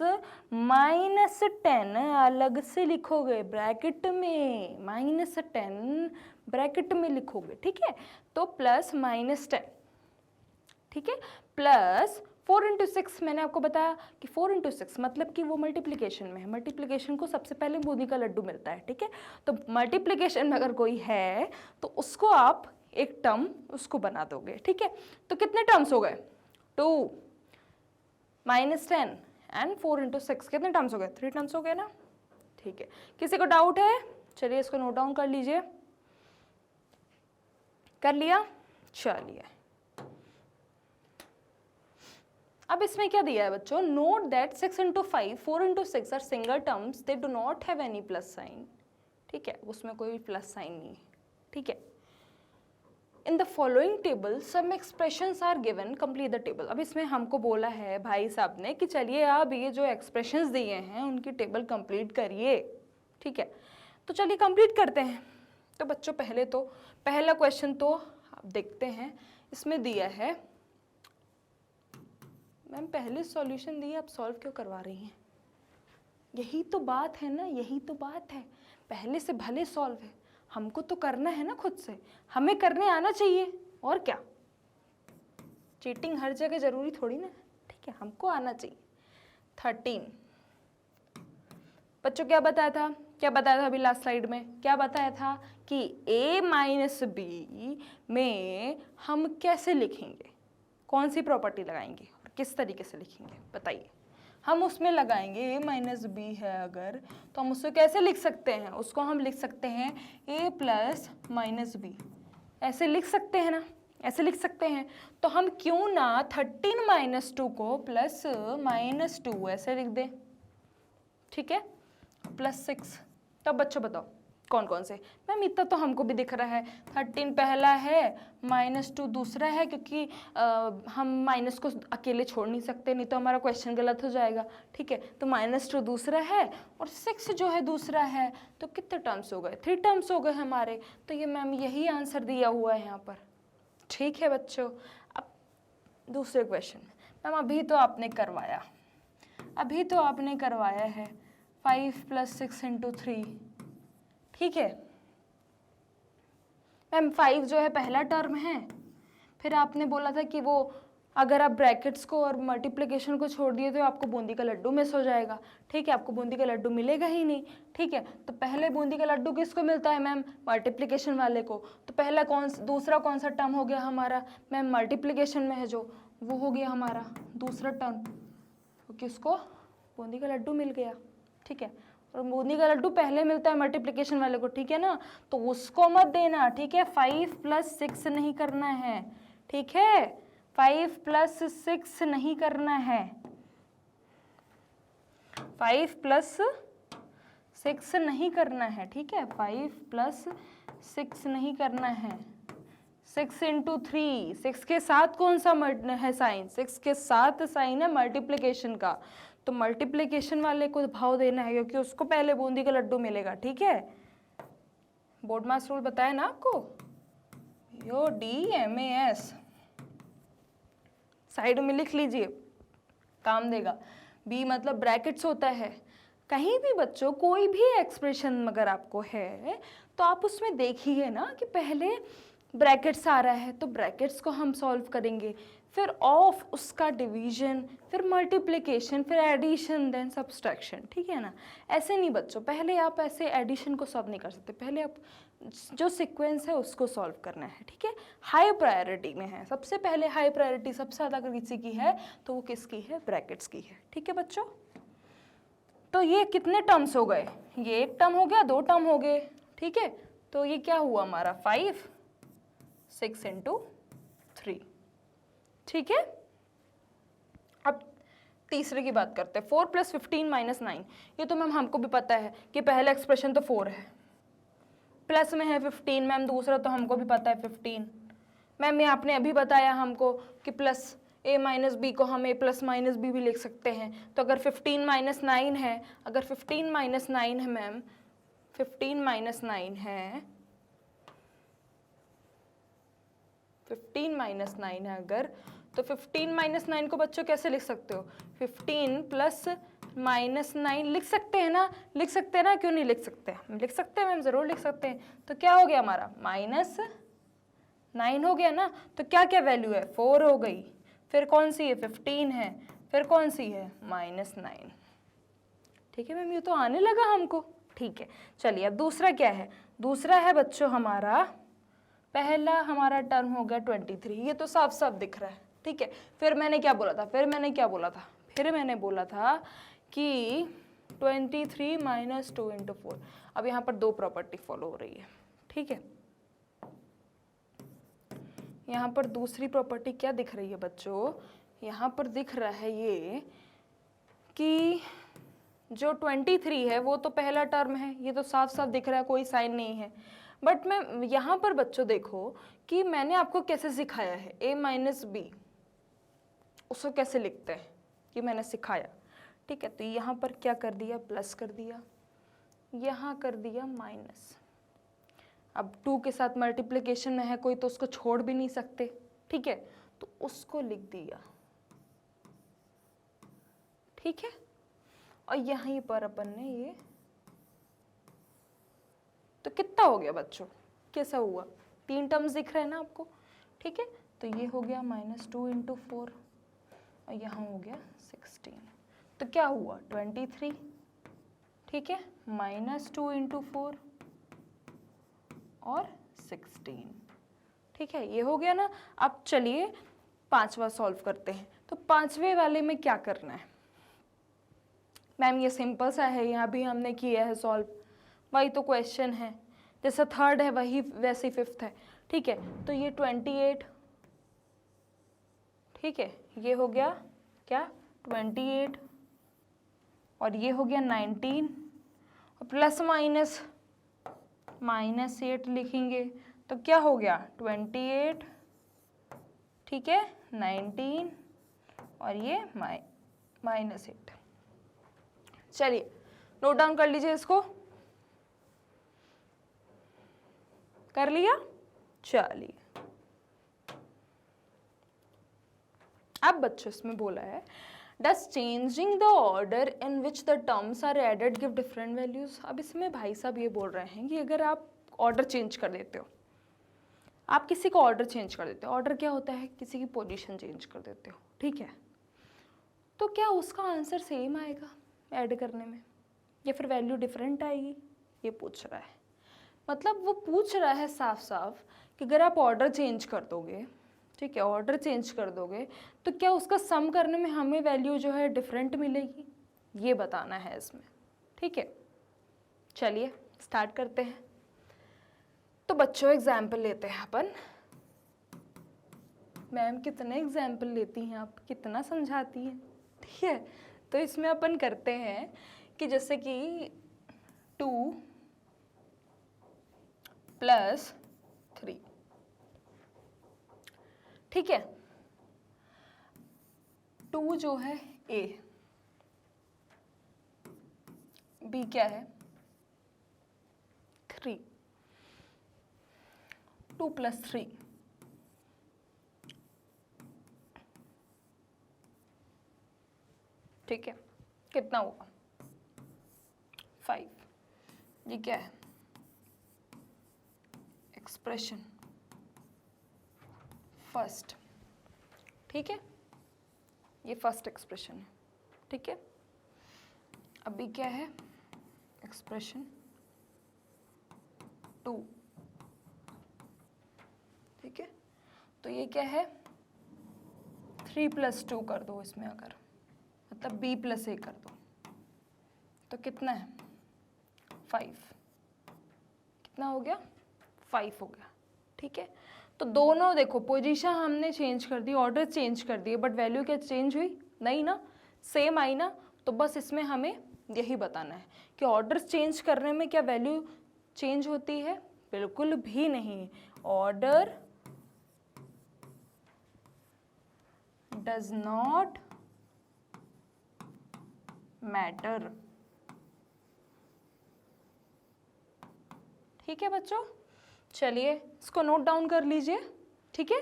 माइनस 10 अलग से लिखोगे, ब्रैकेट में -10 ब्रैकेट में लिखोगे, ठीक है। तो प्लस -10, ठीक है, प्लस 4 इंटू 6, मैंने आपको बताया कि 4 इंटू 6 मतलब कि वो मल्टीप्लिकेशन में है, मल्टीप्लिकेशन को सबसे पहले बूंदी का लड्डू मिलता है, ठीक है। तो मल्टीप्लिकेशन में अगर कोई है तो उसको आप एक टर्म उसको बना दोगे, ठीक है। तो कितने टर्म्स हो गए, 2 -10 एंड 4 इंटू 6, कितने टर्म्स हो गए, 3 टर्म्स हो गए ना, ठीक है। किसी को डाउट है, चलिए इसको नोट डाउन कर लीजिए, कर लिया? चलिए अब इसमें क्या दिया है बच्चों, note that 6 into 5 4 into 6 are single terms, they do not have any plus sign. ठीक है, उसमें कोई प्लस साइन नहीं है। ठीक है, in the following table some expressions are given, complete the table. अब इसमें हमको बोला है भाई साहब ने कि चलिए आप ये जो एक्सप्रेशंस दिए हैं उनकी टेबल कंप्लीट करिए। ठीक है, तो चलिए कंप्लीट करते हैं। तो बच्चों पहले तो पहला क्वेश्चन तो आप देखते हैं, इसमें दिया है, मैम पहले सॉल्यूशन दिए आप सॉल्व क्यों करवा रही हैं? यही तो बात है ना, यही तो बात है, पहले से भले सॉल्व है, हमको तो करना है ना खुद से, हमें करने आना चाहिए और क्या। चीटिंग हर जगह जरूरी थोड़ी ना। ठीक है, हमको आना चाहिए। 13 बच्चों क्या बताया था, क्या बताया था अभी लास्ट स्लाइड में, क्या बताया था कि a माइनस बी में हम कैसे लिखेंगे, कौन सी प्रॉपर्टी लगाएंगे और किस तरीके से लिखेंगे बताइए। हम उसमें लगाएंगे a माइनस बी है अगर, तो हम उसको कैसे लिख सकते हैं, उसको हम लिख सकते हैं a प्लस माइनस बी, ऐसे लिख सकते हैं ना, ऐसे लिख सकते हैं। तो हम क्यों ना 13 माइनस 2 को प्लस माइनस 2 ऐसे लिख दें। ठीक है, प्लस 6। तब बच्चों बताओ कौन कौन से, मैम इतना तो हमको भी दिख रहा है, 13 पहला है, माइनस 2 दूसरा है, क्योंकि हम माइनस को अकेले छोड़ नहीं सकते, नहीं तो हमारा क्वेश्चन गलत हो जाएगा। ठीक है, तो माइनस 2 दूसरा है और 6 जो है दूसरा है, तो कितने टर्म्स हो गए, 3 टर्म्स हो गए हमारे। तो ये मैम यही आंसर दिया हुआ है यहाँ पर। ठीक है बच्चों, अब दूसरे क्वेश्चन, मैम अभी तो आपने करवाया, अभी तो आपने करवाया है 5 प्लस 6 इंटू 3। ठीक है मैम, 5 जो है पहला टर्म है, फिर आपने बोला था कि वो अगर आप ब्रैकेट्स को और मल्टीप्लिकेशन को छोड़ दिए तो आपको बूंदी का लड्डू मिस हो जाएगा। ठीक है, आपको बूंदी का लड्डू मिलेगा ही नहीं। ठीक है, तो पहले बूंदी का लड्डू किसको मिलता है मैम, मल्टीप्लिकेशन वाले को। तो पहला दूसरा कौन सा टर्म हो गया हमारा मैम, मल्टीप्लिकेशन में है जो, वो हो गया हमारा दूसरा टर्म, तो किसको, बूंदी का लड्डू मिल गया। ठीक है, और बूंदी का लड्डू पहले मिलता है मल्टीप्लिकेशन वाले को। ठीक है ना, तो उसको मत देना। ठीक है, 5 प्लस 6 नहीं करना है। ठीक है, 5 प्लस 6 नहीं करना है, 5 प्लस 6 नहीं करना है। ठीक है, 5 प्लस 6 नहीं करना है। 6 इंटू 3, 6 के साथ कौन सा है साइन, 6 के साथ साइन है मल्टीप्लिकेशन का, तो मल्टीप्लिकेशन वाले को भाव देना है क्योंकि उसको पहले बूंदी का लड्डू मिलेगा। ठीक है, बोर्ड मास रूल बताया ना आपको, यो DMAS साइड में लिख लीजिए, काम देगा। बी मतलब ब्रैकेट्स होता है। कहीं भी बच्चों कोई भी एक्सप्रेशन अगर आपको है तो आप उसमें देखिए ना कि पहले ब्रैकेट्स आ रहा है तो ब्रैकेट्स को हम सॉल्व करेंगे, फिर ऑफ उसका डिवीजन, फिर मल्टीप्लिकेशन, फिर एडिशन, देन सब्सट्रैक्शन। ठीक है ना, ऐसे नहीं बच्चों, पहले आप ऐसे एडिशन को सॉल्व नहीं कर सकते, पहले आप जो सीक्वेंस है उसको सॉल्व करना है। ठीक है, हाई प्रायोरिटी में है, सबसे पहले हाई प्रायोरिटी सबसे ज़्यादा अगर किसी की है तो वो किसकी है, ब्रैकेट्स की है। ठीक है बच्चों, तो ये कितने टर्म्स हो गए, ये एक टर्म हो गया, 2 टर्म हो गए। ठीक है, तो ये क्या हुआ हमारा 5 6 इंटू 3। ठीक है, अब तीसरे की बात करते हैं, 4 प्लस 15 माइनस 9। ये तो मैम हमको भी पता है कि पहला एक्सप्रेशन तो 4 है, प्लस में है 15। मैम दूसरा तो हमको भी पता है 15। मैम ये आपने अभी बताया हमको कि प्लस a माइनस बी को हम a प्लस माइनस बी भी लिख सकते हैं। तो अगर 15 माइनस 9 है, अगर 15 माइनस 9 है मैम, 15 माइनस 9 है, 15 माइनस 9 है अगर, तो 15 माइनस 9 को बच्चों कैसे लिख सकते हो, 15 प्लस माइनस 9 लिख सकते हैं ना, लिख सकते हैं ना, क्यों नहीं लिख सकते, लिख सकते हैं मैम, ज़रूर लिख सकते हैं। तो क्या हो गया हमारा माइनस 9 हो गया ना, तो क्या क्या वैल्यू है, 4 हो गई, फिर कौन सी है 15 है, फिर कौन सी है माइनस 9। ठीक है मैम, ये तो आने लगा हमको। ठीक है, चलिए अब दूसरा क्या है, दूसरा है बच्चों हमारा, पहला हमारा टर्म हो गया 23, ये तो साफ साफ दिख रहा है। ठीक है, फिर मैंने क्या बोला था, फिर मैंने बोला था कि 23 माइनस 2 इंटू 4। अब यहाँ पर दो प्रॉपर्टी फॉलो हो रही है, ठीक है। यहाँ पर दूसरी प्रॉपर्टी क्या दिख रही है बच्चों, यहाँ पर दिख रहा है ये कि जो 23 है वो तो पहला टर्म है, ये तो साफ साफ दिख रहा है, कोई साइन नहीं है। बट मैं यहाँ पर बच्चों देखो कि मैंने आपको कैसे सिखाया है, a माइनस बी, उसको कैसे लिखते हैं ये मैंने सिखाया, ठीक है। तो यहाँ पर क्या कर दिया, प्लस कर दिया, यहाँ कर दिया माइनस। अब 2 के साथ मल्टीप्लिकेशन में है कोई तो उसको छोड़ भी नहीं सकते, ठीक है, तो उसको लिख दिया, ठीक है। और यहीं पर अपन ने ये, तो कितना हो गया बच्चों, कैसा हुआ, 3 टर्म्स दिख रहे हैं ना आपको, ठीक है। तो ये हो गया -2 × 4 और यहाँ हो गया 16, तो क्या हुआ 23, ठीक है, -2 × 4 और 16, ठीक है, ये हो गया ना। अब चलिए 5वां सॉल्व करते हैं। तो 5वें वाले में क्या करना है मैम, ये सिंपल सा है, यहाँ भी हमने किया है सॉल्व, वही तो क्वेश्चन है, जैसा 3rd है वही वैसे 5th है, ठीक है। तो ये 28, ठीक है, ये हो गया क्या 28 और ये हो गया 19 और प्लस माइनस -8 लिखेंगे तो क्या हो गया 28, ठीक है, 19 और ये -8। चलिए नोट डाउन कर लीजिए, इसको कर लिया। चलिए अब बच्चों इसमें बोला है does changing the order in which the terms are added give different values. अब इसमें भाई साहब ये बोल रहे हैं कि अगर आप ऑर्डर चेंज कर देते हो, आप किसी का ऑर्डर चेंज कर देते हो, ऑर्डर क्या होता है, किसी की पोजीशन चेंज कर देते हो, ठीक है, तो क्या उसका आंसर सेम आएगा ऐड करने में या फिर वैल्यू डिफरेंट आएगी, ये पूछ रहा है। मतलब वो पूछ रहा है साफ साफ कि अगर आप ऑर्डर चेंज कर दोगे, ठीक है, ऑर्डर चेंज कर दोगे तो क्या उसका सम करने में हमें वैल्यू जो है डिफरेंट मिलेगी, ये बताना है इसमें, ठीक है। चलिए स्टार्ट करते हैं। तो बच्चों एग्जाम्पल लेते हैं अपन। मैम कितने एग्जाम्पल लेती हैं आप, कितना समझाती हैं, ठीक है। तो इसमें अपन करते हैं कि जैसे कि 2 + 3, ठीक है। 2 जो है A, B क्या है 3, 2 + 3, ठीक है, कितना हुआ 5। ये क्या है एक्सप्रेशन फर्स्ट, ठीक है, ये फर्स्ट एक्सप्रेशन है, ठीक है। अभी क्या है एक्सप्रेशन 2, ठीक है। तो ये क्या है 3 + 2 कर दो इसमें, अगर मतलब B + A कर दो तो कितना है 5, कितना हो गया 5 हो गया, ठीक है। तो दोनों देखो पोजीशन हमने चेंज कर दी, ऑर्डर चेंज कर दिए, बट वैल्यू क्या चेंज हुई नहीं ना, सेम आई ना। तो बस इसमें हमें यही बताना है कि ऑर्डर चेंज करने में क्या वैल्यू चेंज होती है, बिल्कुल भी नहीं। ऑर्डर डज नॉट मैटर, ठीक है बच्चों। चलिए इसको नोट डाउन कर लीजिए, ठीक है,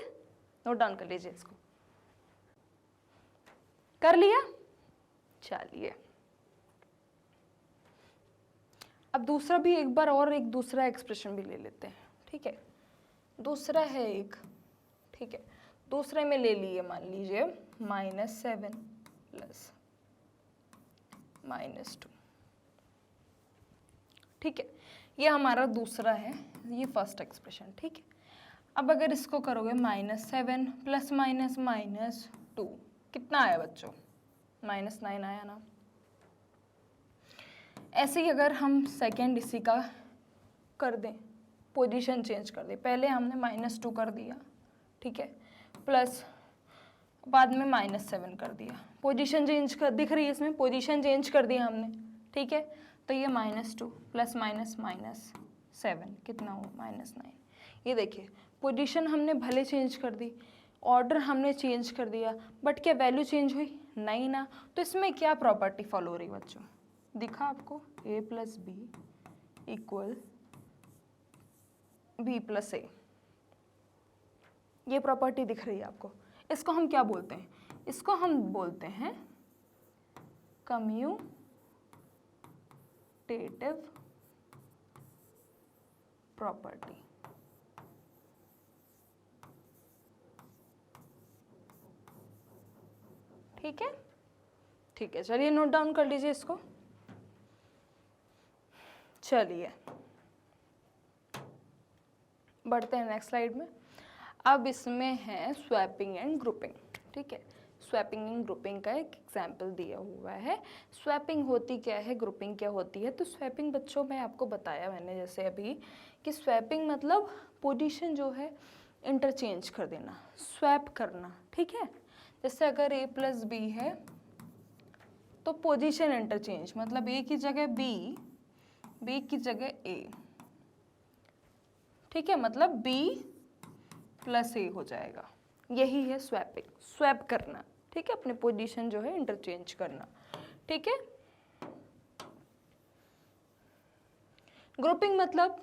नोट डाउन कर लीजिए, इसको कर लिया। चलिए अब दूसरा भी एक बार और एक दूसरा एक्सप्रेशन भी ले लेते हैं, ठीक है। दूसरा है एक, ठीक है, दूसरे में ले लिए मान लीजिए -7 + -2, ठीक है, ये हमारा दूसरा है, ये फर्स्ट एक्सप्रेशन, ठीक है। अब अगर इसको करोगे -7 ± -2, कितना आया बच्चों -9 आया ना। ऐसे ही अगर हम सेकेंड इसी का कर दें, पोजीशन चेंज कर दें, पहले हमने -2 कर दिया, ठीक है, प्लस बाद में -7 कर दिया, पोजीशन चेंज कर, दिख रही है इसमें पोजीशन चेंज कर दिया हमने, ठीक है। तो ये -2 प्लस -7 कितना हो, -9। ये देखिए पोजीशन हमने भले चेंज कर दी, ऑर्डर हमने चेंज कर दिया, बट क्या वैल्यू चेंज हुई, नहीं ना। तो इसमें क्या प्रॉपर्टी फॉलो हो रही बच्चों, दिखा आपको, a + b = b + a, ये प्रॉपर्टी दिख रही है आपको। इसको हम क्या बोलते हैं, इसको हम बोलते हैं कम्यूटेटिव प्रॉपर्टी। ठीक है, ठीक है, चलिए नोट डाउन कर लीजिए इसको। चलिए बढ़ते हैं नेक्स्ट स्लाइड में। अब इसमें है स्वैपिंग एंड ग्रुपिंग, ठीक है। स्वैपिंग एंड ग्रुपिंग का एक एग्जाम्पल दिया हुआ है। स्वैपिंग होती क्या है, ग्रुपिंग क्या होती है। तो स्वैपिंग बच्चों में आपको बताया मैंने जैसे अभी कि स्वैपिंग मतलब पोजीशन जो है इंटरचेंज कर देना, स्वैप करना, ठीक है। जैसे अगर a + b है तो पोजीशन इंटरचेंज मतलब a की जगह b, b की जगह a, ठीक है, मतलब b + a हो जाएगा। यही है स्वैपिंग, स्वैप करना, ठीक है, अपने पोजीशन जो है इंटरचेंज करना, ठीक है। ग्रुपिंग मतलब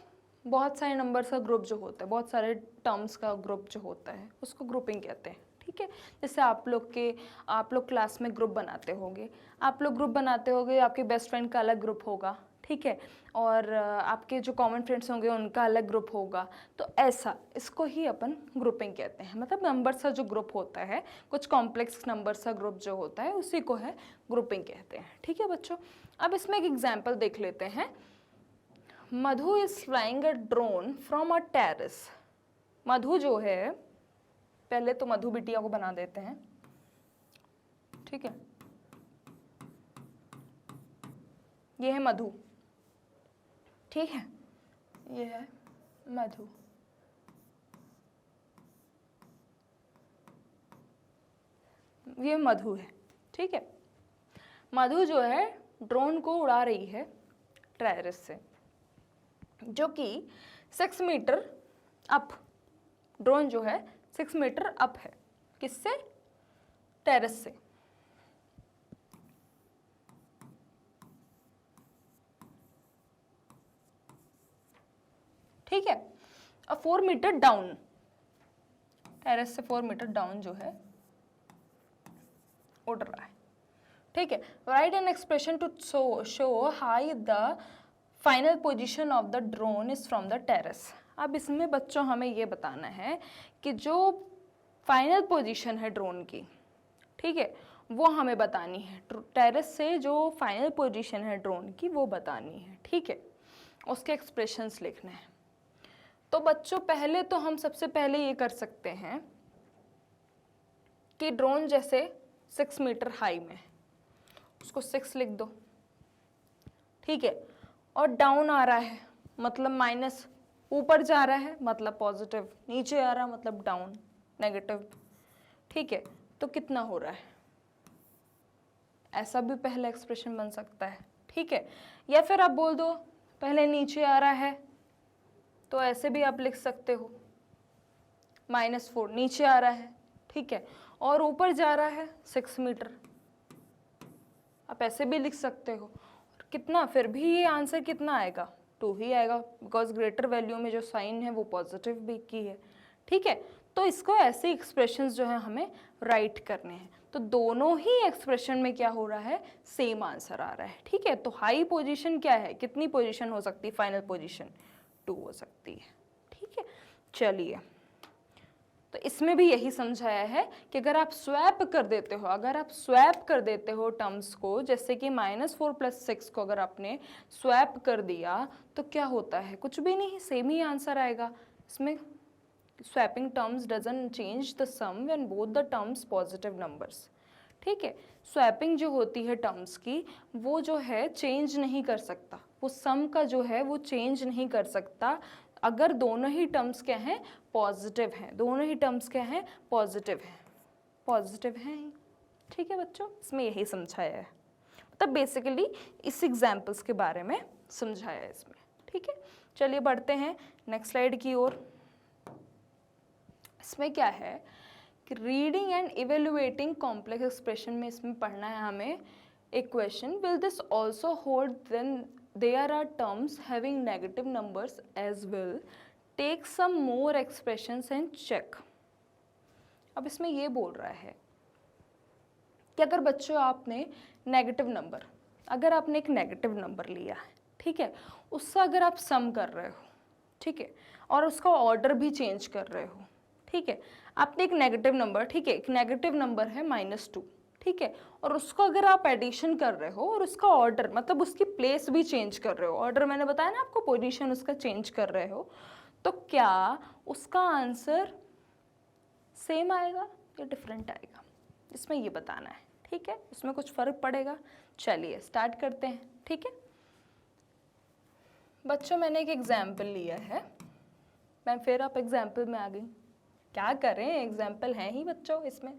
बहुत सारे नंबर्स का ग्रुप जो होता है, बहुत सारे टर्म्स का ग्रुप जो होता है उसको ग्रुपिंग कहते हैं, ठीक है। जैसे आप लोग क्लास में ग्रुप बनाते होंगे, आप लोग ग्रुप बनाते होंगे, आपके बेस्ट फ्रेंड का अलग ग्रुप होगा, ठीक है, और आपके जो कॉमन फ्रेंड्स होंगे उनका अलग ग्रुप होगा। तो ऐसा इसको ही अपन ग्रुपिंग कहते हैं, मतलब नंबर्स का जो ग्रुप होता है, कुछ कॉम्प्लेक्स नंबर्स का ग्रुप जो होता है उसी को है ग्रुपिंग कहते हैं, ठीक है बच्चों। अब इसमें एक एग्जाम्पल देख लेते हैं। Madhu is flying a drone from a terrace. Madhu जो है, पहले तो मधु बिटिया को बना देते हैं, ठीक है, ये है मधु, ठीक है, ये है मधु, ये मधु है, ठीक है। मधु जो है ड्रोन को उड़ा रही है टेरेस से, जो कि 6 मीटर अप, ड्रोन जो है 6 मीटर अप है, किससे, टेरेस से, ठीक है। और 4 मीटर डाउन, टेरेस से 4 मीटर डाउन जो है उड़ रहा है, ठीक है। Write an expression to show high the final position of the drone is from the terrace. अब इसमें बच्चों हमें ये बताना है कि जो फाइनल पोजीशन है ड्रोन की, ठीक है, वो हमें बतानी है। टेरेस से जो फाइनल पोजीशन है ड्रोन की वो बतानी है, ठीक है, उसके एक्सप्रेशंस लिखने हैं। तो बच्चों पहले तो हम सबसे पहले ये कर सकते हैं कि ड्रोन जैसे 6 मीटर हाई में, उसको 6 लिख दो, ठीक है, और डाउन आ रहा है मतलब माइनस, ऊपर जा रहा है मतलब पॉजिटिव, नीचे आ रहा है मतलब डाउन नेगेटिव, ठीक है। तो कितना हो रहा है, ऐसा भी पहला एक्सप्रेशन बन सकता है, ठीक है। या फिर आप बोल दो पहले नीचे आ रहा है, तो ऐसे भी आप लिख सकते हो -4 नीचे आ रहा है, ठीक है, और ऊपर जा रहा है 6 मीटर, आप ऐसे भी लिख सकते हो। कितना, फिर भी ये आंसर कितना आएगा, 2 ही आएगा, बिकॉज ग्रेटर वैल्यू में जो साइन है वो पॉजिटिव भी की है, ठीक है। तो इसको ऐसे एक्सप्रेशंस जो है हमें राइट करने हैं। तो दोनों ही एक्सप्रेशन में क्या हो रहा है, सेम आंसर आ रहा है, ठीक है। तो हाई पोजीशन क्या है, कितनी पोजीशन हो सकती है, फाइनल पोजीशन 2 हो सकती है, ठीक है। चलिए, तो इसमें भी यही समझाया है कि अगर आप स्वैप कर देते हो, अगर आप स्वैप कर देते हो टर्म्स को, जैसे कि -4 + 6 को अगर आपने स्वैप कर दिया तो क्या होता है, कुछ भी नहीं, सेम ही आंसर आएगा। इसमें swapping terms doesn't change the sum when both the terms positive numbers, ठीक है। स्वैपिंग जो होती है टर्म्स की, वो जो है चेंज नहीं कर सकता, वो सम का जो है वो चेंज नहीं कर सकता अगर दोनों ही टर्म्स क्या हैं, पॉजिटिव हैं। दोनों ही टर्म्स क्या हैं, पॉजिटिव हैं, पॉजिटिव हैं ही। ठीक है बच्चों, इसमें यही समझाया है, मतलब बेसिकली इस एग्जाम्पल्स के बारे में समझाया है इसमें। ठीक है, चलिए बढ़ते हैं नेक्स्ट स्लाइड की ओर। इसमें क्या है कि reading and evaluating complex expression में इसमें पढ़ना है हमें एक question, will this also hold then there are terms having negative numbers as well, take some more expressions and check. अब इसमें ये बोल रहा है कि अगर बच्चों आपने नेगेटिव नंबर, अगर आपने एक नेगेटिव नंबर लिया है, ठीक है, उससे अगर आप सम कर रहे हो, ठीक है, और उसका ऑर्डर भी चेंज कर रहे हो, ठीक है, आपने एक नेगेटिव नंबर, ठीक है, एक नेगेटिव नंबर है -2, ठीक है, और उसको अगर आप एडिशन कर रहे हो और उसका ऑर्डर मतलब उसकी प्लेस भी चेंज कर रहे हो, ऑर्डर मैंने बताया ना आपको, पोजीशन उसका चेंज कर रहे हो, तो क्या उसका आंसर सेम आएगा या डिफरेंट आएगा, इसमें ये बताना है। ठीक है, उसमें कुछ फर्क पड़ेगा। चलिए स्टार्ट करते हैं। ठीक है बच्चों, मैंने एक एग्जाम्पल लिया है, मैं फिर आप एग्जाम्पल में आ गई, क्या करें, एग्जाम्पल है ही बच्चों इसमें।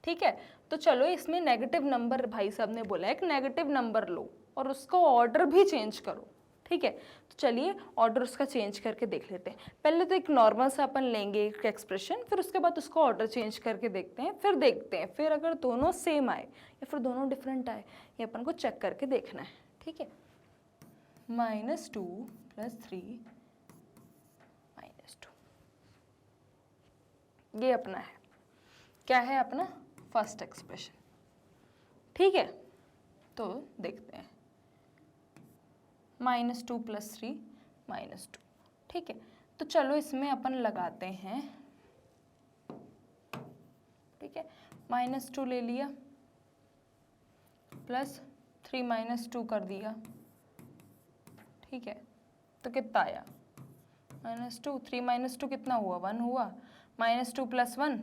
ठीक है, तो चलो इसमें नेगेटिव नंबर, भाई साहब ने बोला एक नेगेटिव नंबर लो और उसका ऑर्डर भी चेंज करो। ठीक है, तो चलिए ऑर्डर उसका चेंज करके देख लेते हैं। पहले तो एक नॉर्मल सा अपन लेंगे एक एक्सप्रेशन, फिर उसके बाद उसका ऑर्डर चेंज करके देखते हैं, फिर देखते हैं, फिर अगर दोनों सेम आए या फिर दोनों डिफरेंट आए, ये अपन को चेक करके देखना है। ठीक है, -2 + 3 -2, ये अपना है, क्या है अपना फर्स्ट एक्सप्रेशन। ठीक है, तो देखते हैं -2 + 3 -2। ठीक है, तो चलो इसमें अपन लगाते हैं। ठीक है, -2 ले लिया, +3 -2 कर दिया। ठीक है, तो कितना आया, -2, 3 -2 कितना हुआ, 1 हुआ, -2 + 1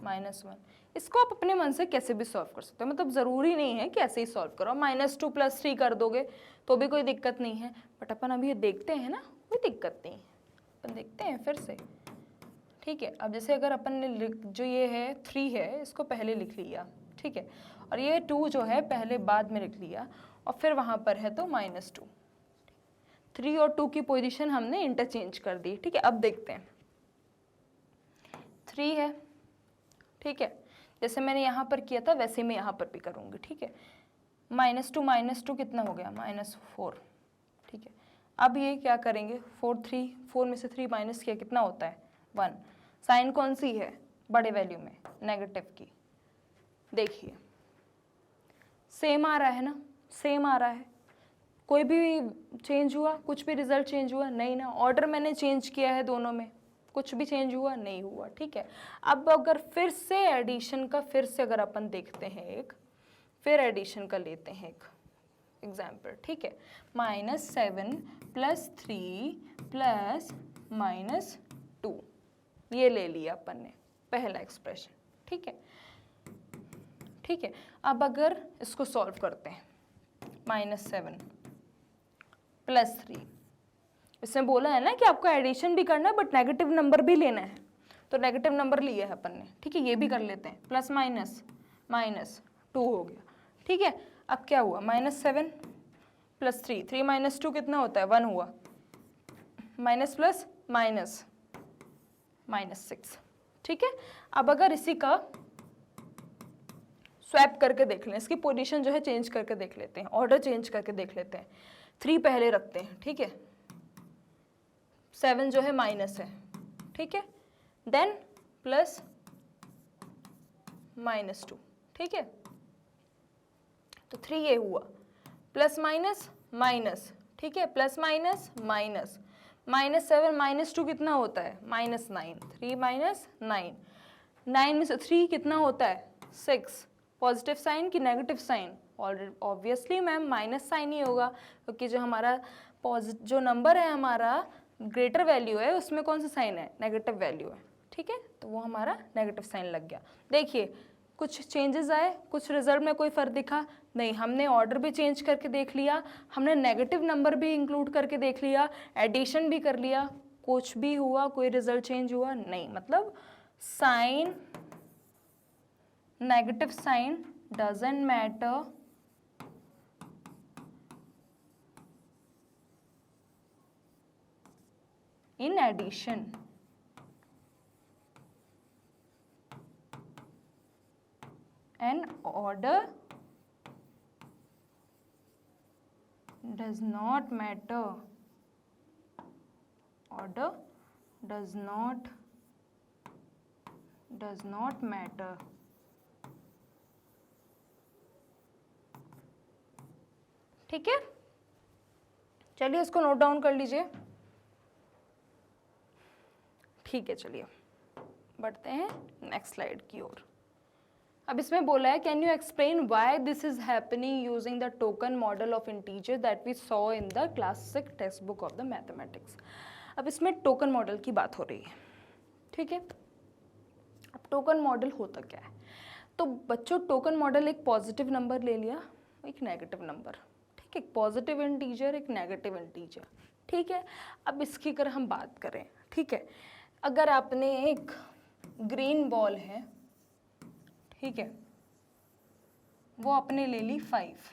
-1। इसको आप अपने मन से कैसे भी सॉल्व कर सकते हो, मतलब ज़रूरी नहीं है कि ऐसे ही सॉल्व करो, -2 + 3 कर दोगे तो भी कोई दिक्कत नहीं है, बट अपन अभी ये देखते हैं ना, कोई दिक्कत नहीं है, अपन देखते हैं फिर से। ठीक है, अब जैसे अगर अपन ने जो ये है 3 है, इसको पहले लिख लिया, ठीक है, और ये 2 जो है पहले बाद में लिख लिया, और फिर वहाँ पर है तो -2, 3 और 2 की पोजीशन हमने इंटरचेंज कर दी। ठीक है, अब देखते हैं 3 है, ठीक है, जैसे मैंने यहाँ पर किया था वैसे मैं यहाँ पर भी करूँगी। ठीक है, -2 कितना हो गया, -4। ठीक है, अब ये क्या करेंगे, 4 में से 3 माइनस किया कितना होता है, 1। साइन कौन सी है, बड़े वैल्यू में, नेगेटिव की। देखिए सेम आ रहा है ना, सेम आ रहा है, कोई भी चेंज हुआ, कुछ भी रिजल्ट चेंज हुआ नहीं ना, ऑर्डर मैंने चेंज किया है दोनों में, कुछ भी चेंज हुआ नहीं हुआ। ठीक है, अब अगर फिर से एडिशन का, फिर से अगर अपन देखते हैं एक, फिर एडिशन का लेते हैं एक एग्जाम्पल। ठीक है, -7 + 3 + -2, ये ले लिया अपन ने पहला एक्सप्रेशन। ठीक है, ठीक है, अब अगर इसको सॉल्व करते हैं, -7 + 3, इसमें बोला है ना कि आपको एडिशन भी करना है बट नेगेटिव नंबर भी लेना है, तो नेगेटिव नंबर लिया है अपन ने। ठीक है, ये भी कर लेते हैं, +-2 हो गया। ठीक है, अब क्या हुआ, -7 + 3, 3 - 2 कितना होता है, 1 हुआ, माइनस प्लस माइनस -6। ठीक है, अब अगर इसी का स्वैप करके देख लें, इसकी पोजीशन जो है चेंज करके देख लेते हैं, ऑर्डर चेंज करके देख लेते हैं। 3 पहले रखते हैं, ठीक है, 7 जो है माइनस है, ठीक है, देन प्लस -2, ठीक है, तो 3 ये हुआ, प्लस माइनस माइनस, ठीक है, प्लस माइनस माइनस, -7 -2 कितना होता है, -9, 3 - 9, 9 में से 3 कितना होता है, 6, पॉजिटिव साइन कि negative sign, obviously ma'am minus sign ही होगा, क्योंकि जो हमारा जो नंबर है हमारा ग्रेटर वैल्यू है उसमें कौन सा साइन है, नेगेटिव वैल्यू है। ठीक है, तो वो हमारा नेगेटिव साइन लग गया। देखिए कुछ चेंजेस आए, कुछ रिजल्ट में कोई फ़र्क दिखा? नहीं। हमने ऑर्डर भी चेंज करके देख लिया, हमने नेगेटिव नंबर भी इंक्लूड करके देख लिया, एडिशन भी कर लिया, कुछ भी हुआ, कोई रिजल्ट चेंज हुआ नहीं। मतलब sign, negative sign doesn't matter in addition. An order does not matter. Order does not matter. ठीक है, चलिए इसको नोट डाउन कर लीजिए। ठीक है, चलिए बढ़ते हैं नेक्स्ट स्लाइड की ओर। अब इसमें बोला है can you explain why this is happening using the token model of integer that we saw in the classic text book of the mathematics. अब इसमें टोकन मॉडल की बात हो रही है, ठीक है। अब टोकन मॉडल होता क्या है? तो बच्चों टोकन मॉडल एक पॉजिटिव नंबर ले लिया, एक नेगेटिव नंबर, ठीक है, एक पॉजिटिव इंटीजर, एक नेगेटिव इंटीजर, ठीक है। अब इसकी अगर हम बात करें, ठीक है, अगर आपने एक ग्रीन बॉल है, ठीक है, वो आपने ले ली 5,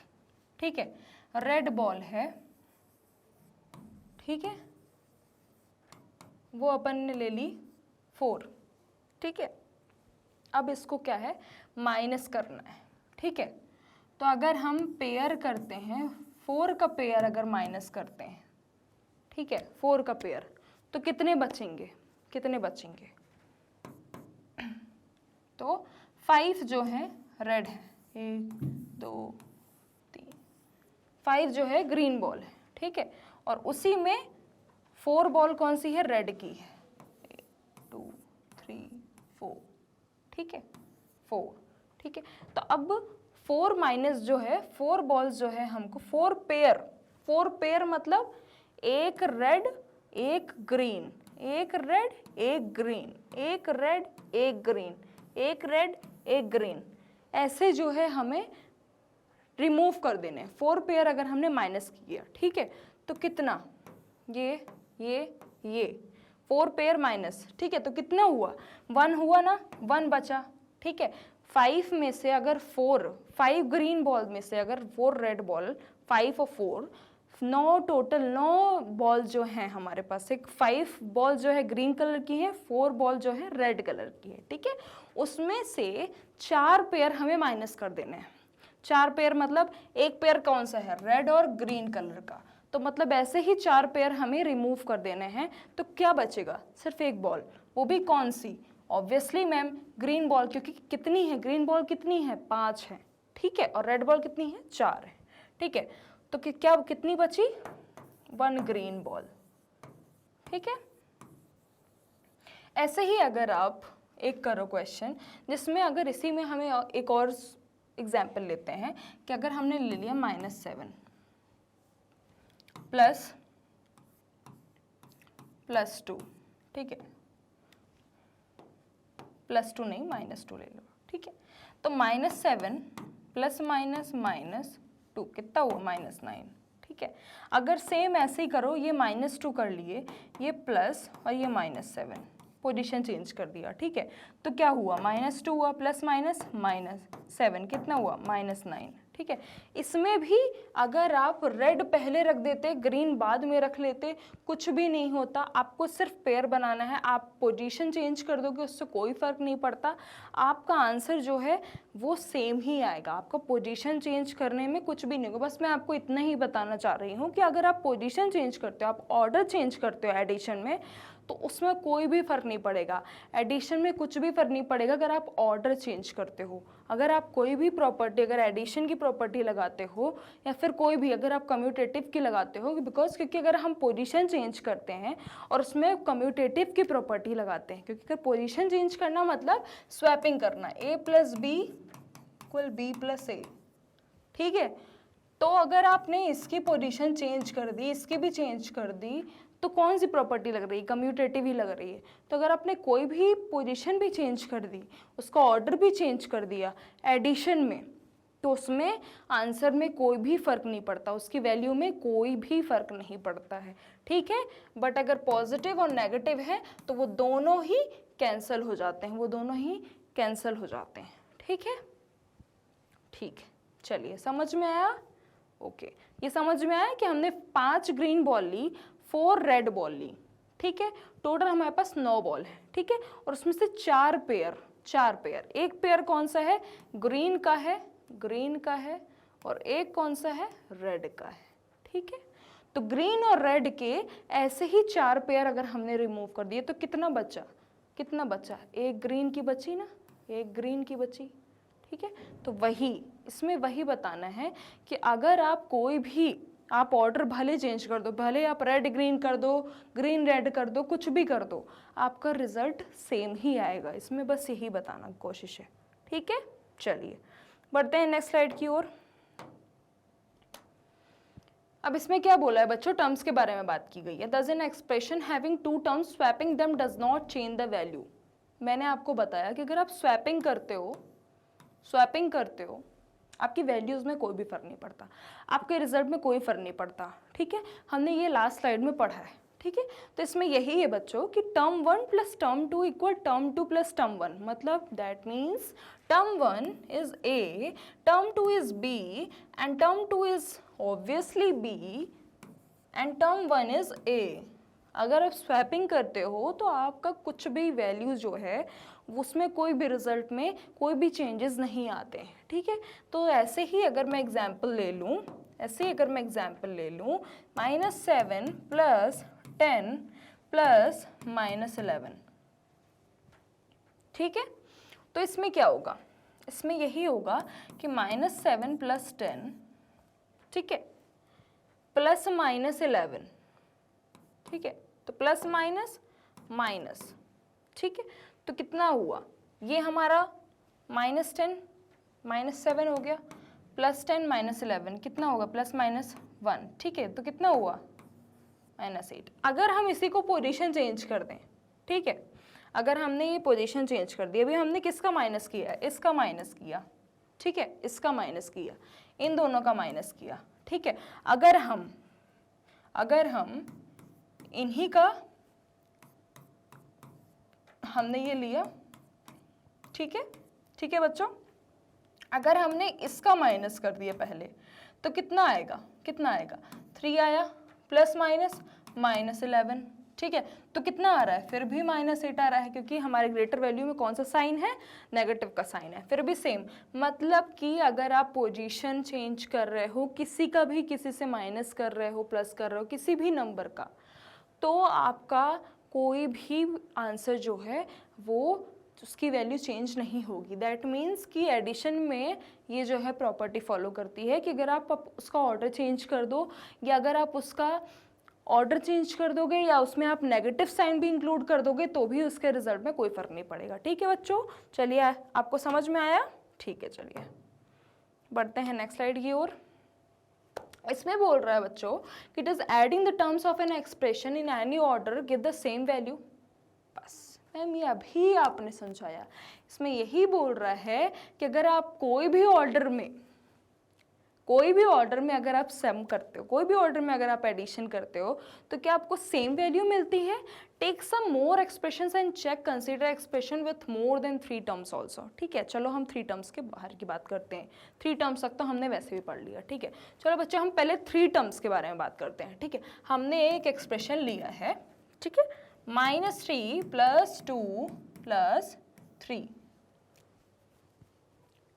ठीक है, रेड बॉल है, ठीक है, वो अपन ने ले ली 4, ठीक है। अब इसको क्या है, माइनस करना है, ठीक है। तो अगर हम पेयर करते हैं, 4 का पेयर अगर माइनस करते हैं, ठीक है, 4 का पेयर, तो कितने बचेंगे, कितने बचेंगे? तो 5 जो है रेड है, 1 2 3, 5 जो है ग्रीन बॉल है, ठीक है, और उसी में 4 बॉल कौन सी है, रेड की है, 1 2 3 4, ठीक है, 4, ठीक है। तो अब 4 माइनस जो है, 4 बॉल्स जो है हमको 4 पेयर मतलब एक रेड एक ग्रीन, एक रेड एक ग्रीन, एक रेड एक ग्रीन, एक रेड एक ग्रीन, ऐसे जो है हमें रिमूव कर देने। 4 पेयर अगर हमने माइनस किया, ठीक है, तो कितना, ये 4 पेयर माइनस, ठीक है, तो कितना हुआ, 1 हुआ ना, 1 बचा, ठीक है। 5 में से अगर 5 ग्रीन बॉल में से अगर 4 रेड बॉल, 5 और 4, 9 टोटल 9 बॉल जो हैं हमारे पास, एक 5 बॉल जो है ग्रीन कलर की है, 4 बॉल जो है रेड कलर की है, ठीक है। उसमें से 4 पेयर हमें माइनस कर देने हैं। 4 पेयर मतलब एक पेयर कौन सा है, रेड और ग्रीन कलर का, तो मतलब ऐसे ही 4 पेयर हमें रिमूव कर देने हैं। तो क्या बचेगा, सिर्फ एक बॉल, वो भी कौन सी, ऑब्वियसली मैम ग्रीन बॉल, क्योंकि कितनी है, ग्रीन बॉल कितनी है, 5 है, ठीक है, और रेड बॉल कितनी है, 4 है, ठीक है। तो क्या कितनी बची, 1 ग्रीन बॉल, ठीक है। ऐसे ही अगर आप एक करो क्वेश्चन जिसमें अगर इसी में हमें एक और एग्जाम्पल लेते हैं कि अगर हमने ले लिया -7 प्लस 2, ठीक है, +2 नहीं -2 ले लो, ठीक है। तो -7 प्लस -2 कितना हुआ, -9, ठीक है। अगर सेम ऐसे ही करो, ये -2 कर लिए, ये प्लस और ये -7, पोजीशन चेंज कर दिया, ठीक है। तो क्या हुआ, -2 हुआ, प्लस माइनस -7 कितना हुआ, -9, ठीक है। इसमें भी अगर आप रेड पहले रख देते, ग्रीन बाद में रख लेते, कुछ भी नहीं होता। आपको सिर्फ पेयर बनाना है, आप पोजीशन चेंज कर दोगे, उससे कोई फ़र्क नहीं पड़ता, आपका आंसर जो है वो सेम ही आएगा। आपको पोजीशन चेंज करने में कुछ भी नहीं होगा। बस मैं आपको इतना ही बताना चाह रही हूँ कि अगर आप पोजीशन चेंज करते हो, आप ऑर्डर चेंज करते हो एडिशन में, तो उसमें कोई भी फ़र्क नहीं पड़ेगा। एडिशन में कुछ भी फ़र्क नहीं पड़ेगा अगर आप ऑर्डर चेंज करते हो। अगर आप कोई भी प्रॉपर्टी, अगर एडिशन की प्रॉपर्टी लगाते हो या फिर कोई भी अगर आप कम्यूटेटिव की लगाते हो, क्योंकि अगर हम पोजीशन चेंज करते हैं और उसमें कम्यूटेटिव की प्रॉपर्टी लगाते हैं, क्योंकि अगर पोजीशन चेंज करना मतलब स्वैपिंग करना, a + b = b + a, ठीक है। तो अगर आपने इसकी पोजीशन चेंज कर दी, इसकी भी चेंज कर दी, तो कौन सी प्रॉपर्टी लग रही है, कम्यूटेटिव ही लग रही है। तो अगर आपने कोई भी पोजीशन भी चेंज कर दी, उसका ऑर्डर भी चेंज कर दिया एडिशन में, तो उसमें आंसर में कोई भी फर्क नहीं पड़ता, उसकी वैल्यू में कोई भी फर्क नहीं पड़ता है, ठीक है। बट अगर पॉजिटिव और नेगेटिव है तो वो दोनों ही कैंसिल हो जाते हैं, वो दोनों ही कैंसिल हो जाते हैं, ठीक है। ठीक है, चलिए समझ में आया। ओके, ये समझ में आया कि हमने 5 ग्रीन बॉल ली, 4 रेड बॉल ली, ठीक है। टोटल हमारे पास 9 बॉल है, ठीक है। और उसमें से 4 पेयर, एक पेयर कौन सा है, ग्रीन का है, और एक कौन सा है, रेड का है, ठीक है। तो ग्रीन और रेड के ऐसे ही 4 पेयर अगर हमने रिमूव कर दिए तो कितना बचा, एक ग्रीन की बची ना, एक ग्रीन की बची, ठीक है। तो इसमें वही बताना है कि अगर आप कोई भी आप ऑर्डर भले चेंज कर दो, भले आप रेड ग्रीन कर दो, ग्रीन रेड कर दो, कुछ भी कर दो, आपका रिजल्ट सेम ही आएगा। इसमें बस यही बताना कोशिश है, ठीक है। चलिए बढ़ते हैं नेक्स्ट स्लाइड की ओर। अब इसमें क्या बोला है बच्चों, टर्म्स के बारे में बात की गई है। Does an expression having 2 terms swapping them does not change the value. मैंने आपको बताया कि अगर आप स्वैपिंग करते हो आपकी वैल्यूज में कोई भी फर्क नहीं पड़ता, आपके रिजल्ट में कोई फर्क नहीं पड़ता, ठीक है। हमने ये लास्ट स्लाइड में पढ़ा है, ठीक है। तो इसमें यही है बच्चों कि term 1 plus term 2 equal term 2 plus term 1, मतलब that means term 1 is A, term 2 is B and term 2 is obviously B and term 1 is A। अगर आप स्वैपिंग करते हो तो आपका कुछ भी वैल्यू जो है उसमें कोई भी रिजल्ट में कोई भी चेंजेस नहीं आते हैं, ठीक है। तो ऐसे ही अगर मैं एग्जांपल ले लूँ, -7 प्लस 10 प्लस -11, ठीक है। तो इसमें क्या होगा, इसमें यही होगा कि -7 प्लस 10, ठीक है, प्लस -11, ठीक है। तो प्लस माइनस, ठीक है। तो कितना हुआ, ये हमारा -10 -7 हो गया, प्लस 10 -11 कितना होगा, +-1, ठीक है। तो कितना हुआ, -8। अगर हम इसी को पोजीशन चेंज कर दें, ठीक है, अगर हमने ये पोजीशन चेंज कर दी, अभी हमने किसका माइनस किया, इसका माइनस किया, ठीक है, इसका माइनस किया, इन दोनों का माइनस किया, ठीक है। अगर हम इन्हीं का हमने ये लिया, ठीक है बच्चों, अगर हमने इसका माइनस कर दिया पहले तो कितना आएगा, 3 आया, प्लस -11, ठीक है। तो कितना आ रहा है, फिर भी -8 आ रहा है, क्योंकि हमारे ग्रेटर वैल्यू में कौन सा साइन है, नेगेटिव का साइन है, फिर भी सेम। मतलब कि अगर आप पोजीशन चेंज कर रहे हो, किसी से माइनस कर रहे हो, प्लस कर रहे हो, किसी भी नंबर का, तो आपका कोई भी आंसर जो है वो उसकी वैल्यू चेंज नहीं होगी। दैट मीन्स कि एडिशन में ये जो है प्रॉपर्टी फॉलो करती है कि अगर आप उसका ऑर्डर चेंज कर दो, या अगर आप उसका ऑर्डर चेंज कर दोगे या उसमें आप नेगेटिव साइन भी इंक्लूड कर दोगे तो भी उसके रिजल्ट में कोई फर्क नहीं पड़ेगा, ठीक है बच्चों। चलिए आपको समझ में आया, ठीक है। चलिए बढ़ते हैं नेक्स्ट स्लाइड की ओर। इसमें बोल रहा है बच्चों कि does adding the terms of an expression in any order give the same value. बस मैम ये अभी आपने समझाया, इसमें यही बोल रहा है कि अगर आप कोई भी ऑर्डर में अगर आप सम करते हो, कोई भी ऑर्डर में अगर आप एडिशन करते हो तो क्या आपको सेम वैल्यू मिलती है। Take some more expressions and check, consider expression with more than 3 terms also, ठीक है। चलो हम 3 टर्म्स के बाहर की बात करते हैं, 3 टर्म्स तक तो हमने वैसे भी पढ़ लिया, ठीक है। चलो बच्चे हम पहले 3 टर्म्स के बारे में बात करते हैं, ठीक है। हमने एक एक्सप्रेशन लिया है, ठीक है, -3 + 2 + 3,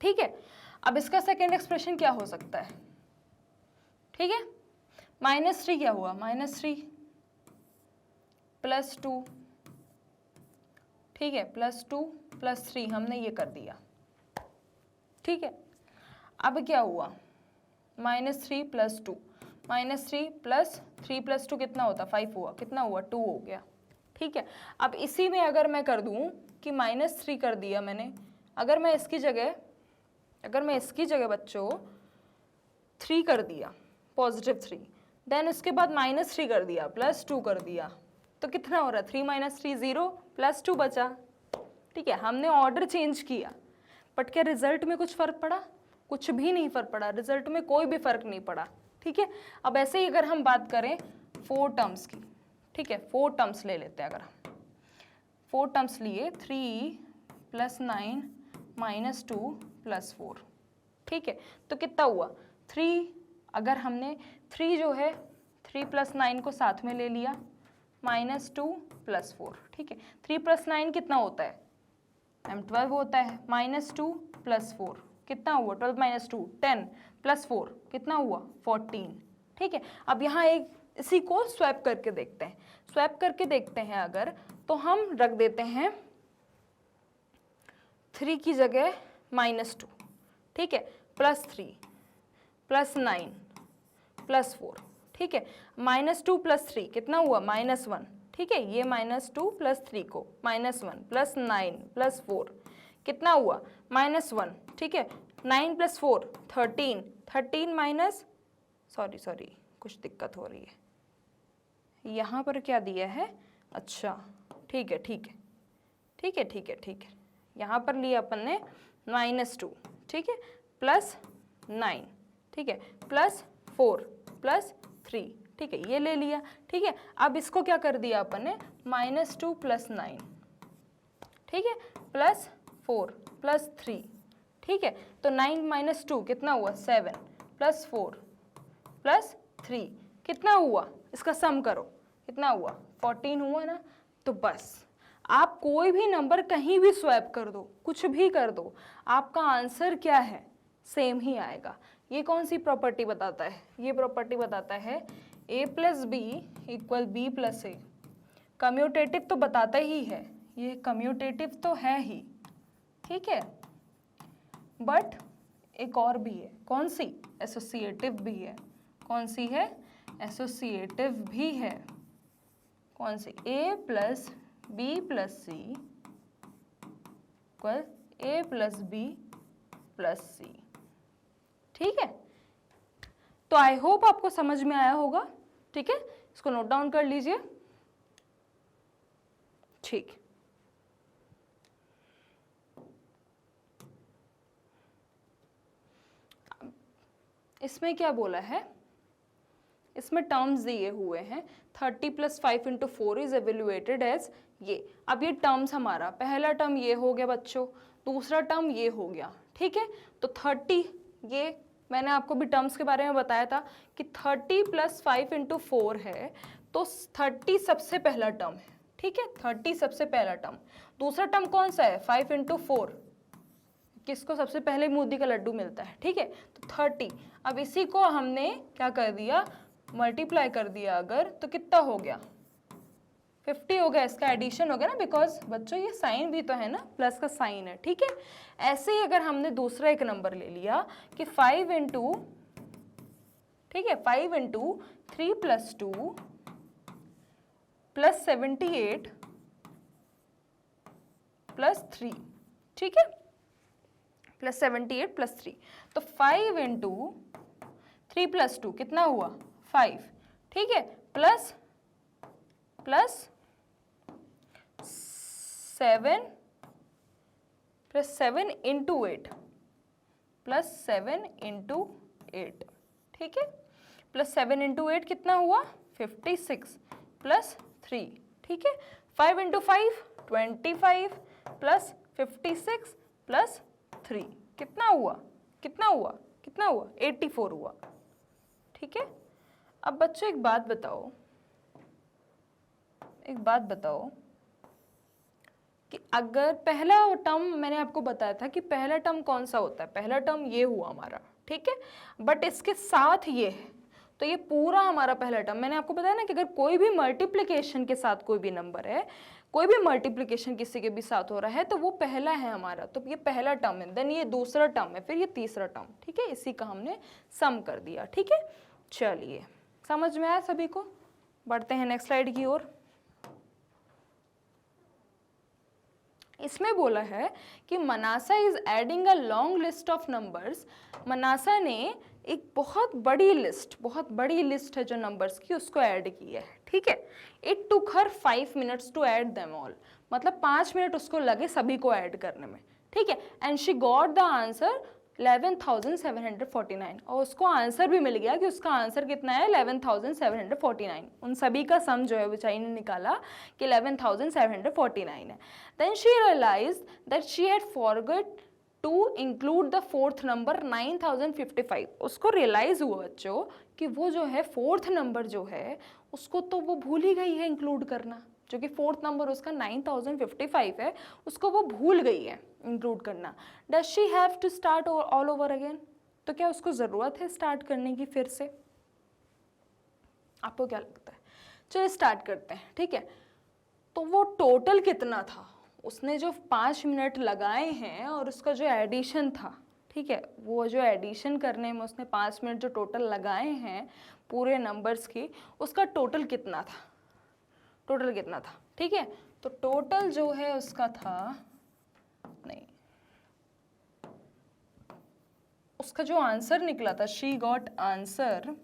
ठीक है। अब इसका सेकेंड एक्सप्रेशन क्या हो सकता है, ठीक है। -3 क्या हुआ, -3 + 2, ठीक है, +2 + 3 हमने ये कर दिया, ठीक है। अब क्या हुआ, -3 + 2, -3 + 3 + 2 कितना होता, 5 हुआ, कितना हुआ, 2 हो गया, ठीक है। अब इसी में अगर मैं कर दूं कि -3 कर दिया मैंने, अगर मैं इसकी जगह बच्चों 3 कर दिया, +3, देन उसके बाद -3 कर दिया, +2 कर दिया, तो कितना हो रहा है 3 - 3 0, +2 बचा। ठीक है, हमने ऑर्डर चेंज किया, बट क्या रिजल्ट में कुछ फर्क पड़ा? कुछ भी नहीं फर्क पड़ा, रिजल्ट में कोई भी फर्क नहीं पड़ा। ठीक है, अब ऐसे ही अगर हम बात करें 4 टर्म्स की, ठीक है 4 टर्म्स ले लेते हैं। अगर हम 4 टर्म्स लिए 3 + 9 - 2 + 4, ठीक है, तो कितना हुआ 3। अगर हमने 3 जो है 3 + 9 को साथ में ले लिया, -2 + 4, ठीक है, 3 + 9 कितना होता है मैम 12 होता है, -2 + 4 कितना हुआ 12 - 2 10 + 4 कितना हुआ 14। ठीक है, अब यहाँ एक इसी को स्वैप करके देखते हैं। स्वैप करके देखते हैं अगर, तो हम रख देते हैं 3 की जगह -2, ठीक है, +3 + 9 + 4, ठीक है, -2 + 3 कितना हुआ -1, ठीक है, ये -2 + 3 को -1 + 9 + 4 कितना हुआ -1, ठीक है, 9 + 4 13, 13 माइनस सॉरी कुछ दिक्कत हो रही है, यहाँ पर क्या दिया है, अच्छा ठीक है, यहाँ पर लिया अपन ने -2, ठीक है, +9, ठीक है, +4 +3, ठीक है, ये ले लिया। ठीक है, अब इसको क्या कर दिया अपन ने -2 + 9, ठीक है, +4 +3, ठीक है, तो 9 - 2 कितना हुआ 7 +4 +3 कितना हुआ, इसका सम करो कितना हुआ 14 हुआ ना। तो बस आप कोई भी नंबर कहीं भी स्वैप कर दो, कुछ भी कर दो, आपका आंसर क्या है सेम ही आएगा। ये कौन सी प्रॉपर्टी बताता है, ये प्रॉपर्टी बताता है a + b = b + a। Commutative तो बताता ही है, ये कम्यूटेटिव तो है ही, ठीक है, बट एक और भी है, कौन सी, एसोसिएटिव भी है। कौन सी है, एसोसिएटिव भी है। कौन सी, a + b + c = a + b + c, ठीक है। तो आई होप आपको समझ में आया होगा, ठीक है, इसको नोट डाउन कर लीजिए, ठीक। इसमें क्या बोला है, इसमें टर्म्स दिए हुए हैं 30 + 5 × 4 इज एवेल्युएटेड एज ये। अब ये टर्म्स हमारा पहला टर्म ये हो गया बच्चों, दूसरा टर्म ये हो गया, ठीक है। तो 30, ये मैंने आपको भी टर्म्स के बारे में बताया था कि 30 + 5 × 4 है, तो 30 सबसे पहला टर्म है, ठीक है, 30 सबसे पहला टर्म। दूसरा टर्म कौन सा है 5 × 4, किसको सबसे पहले मोदी का लड्डू मिलता है, ठीक है, तो 30। अब इसी को हमने क्या कर दिया, मल्टीप्लाई कर दिया अगर, तो कितना हो गया 50 हो गया, इसका एडिशन हो गया ना, बिकॉज बच्चों ये साइन भी तो है ना, प्लस का साइन है, ठीक है। ऐसे ही अगर हमने दूसरा एक नंबर ले लिया कि 5 × ठीक है 5 × 3 + 2 + 78 + 3, ठीक है, +78 + 3, तो 5 × 3 + 2 कितना हुआ 5, ठीक है, प्लस 7 + 7 × 8 + 7 × 8, ठीक है, +7 × 8 कितना हुआ 56 + 3, ठीक है, 5 × 5 25 + 56 + 3 कितना हुआ 84 हुआ, ठीक है। अब बच्चों एक बात बताओ कि अगर पहला टर्म मैंने आपको बताया था कि पहला टर्म कौन सा होता है, पहला टर्म ये हुआ हमारा, ठीक है, बट इसके साथ ये है, तो ये पूरा हमारा पहला टर्म। मैंने आपको बताया ना कि अगर कोई भी मल्टीप्लिकेशन के साथ कोई भी नंबर है, कोई भी मल्टीप्लिकेशन किसी के भी साथ हो रहा है, तो वो पहला है हमारा, तो ये पहला टर्म है, देन ये दूसरा टर्म है, फिर ये तीसरा टर्म, ठीक है, इसी का हमने सम कर दिया, ठीक है। चलिए, समझ में आया सभी को, बढ़ते हैं नेक्स्ट स्लाइड की ओर। इसमें बोला है कि Manasa is adding a long list of numbers. Manasa ने एक बहुत बड़ी लिस्ट है जो नंबर्स की, उसको ऐड की है, ठीक है। It took her 5 minutes to add them all, मतलब 5 मिनट उसको लगे सभी को ऐड करने में, ठीक है। And she got the answer 11,749, और उसको आंसर भी मिल गया कि उसका आंसर कितना है 11,749। उन सभी का सम जो है बेचारी ने निकाला कि 11,749 है। Then she realized that she had forgot to include the fourth number 9,055। उसको रियलाइज हुआ बच्चों कि वो जो है फोर्थ नंबर जो है उसको तो वो भूल ही गई है इंक्लूड करना, जो कि फोर्थ नंबर उसका 9,055 है, उसको वो भूल गई है इंक्लूड करना। Does she have to start all over again, तो क्या उसको ज़रूरत है स्टार्ट करने की फिर से? आपको क्या लगता है? चलो स्टार्ट करते हैं, ठीक है। तो वो टोटल कितना था, उसने जो 5 मिनट लगाए हैं और उसका जो एडिशन था, ठीक है, वो जो एडिशन करने में उसने 5 मिनट जो टोटल लगाए हैं पूरे नंबर्स की, उसका टोटल कितना था, टोटल कितना था, ठीक है। तो टोटल जो है उसका था, नहीं, उसका जो आंसर निकला था, शी गॉट आंसर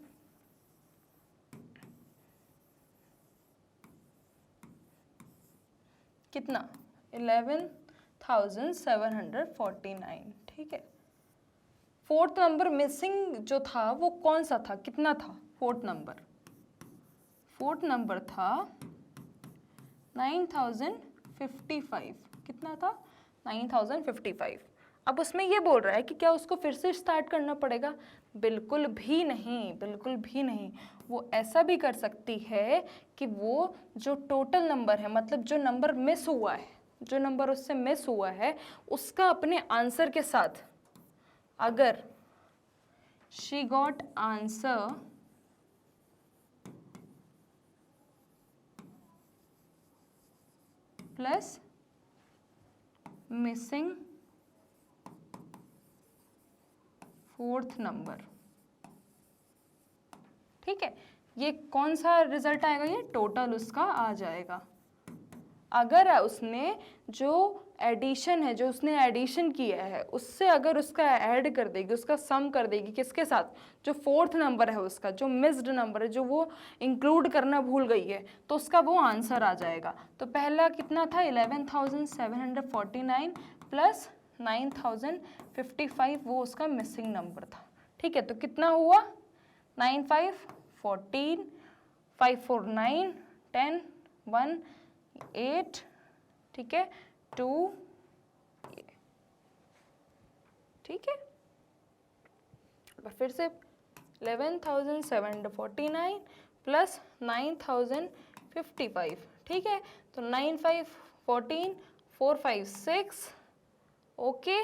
कितना, 11,749, ठीक है। फोर्थ नंबर मिसिंग जो था वो कौन सा था, कितना था फोर्थ नंबर था 9,055, कितना था 9,055। अब उसमें ये बोल रहा है कि क्या उसको फिर से स्टार्ट करना पड़ेगा? बिल्कुल भी नहीं, बिल्कुल भी नहीं। वो ऐसा भी कर सकती है कि वो जो टोटल नंबर है, मतलब जो नंबर मिस हुआ है, जो नंबर उससे मिस हुआ है उसका अपने आंसर के साथ, अगर she got answer plus missing fourth number, ठीक है, ये कौन सा रिजल्ट आएगा, ये टोटल उसका आ जाएगा। अगर उसने जो एडिशन है, जो उसने एडिशन किया है उससे अगर उसका ऐड कर देगी, उसका सम कर देगी, किसके साथ, जो फोर्थ नंबर है उसका, जो मिस्ड नंबर है, जो वो इंक्लूड करना भूल गई है, तो उसका वो आंसर आ जाएगा। तो पहला कितना था 11,749 प्लस 9,055, वो उसका मिसिंग नंबर था, ठीक है। तो कितना हुआ 9, 5, 14, 5, 4, 9, 10, 1, 8, ठीक है, 2, ठीक है। फिर से 11,749 प्लस 9,055, ठीक है। तो 9, 5, 14, 4, 5, 6, ओके,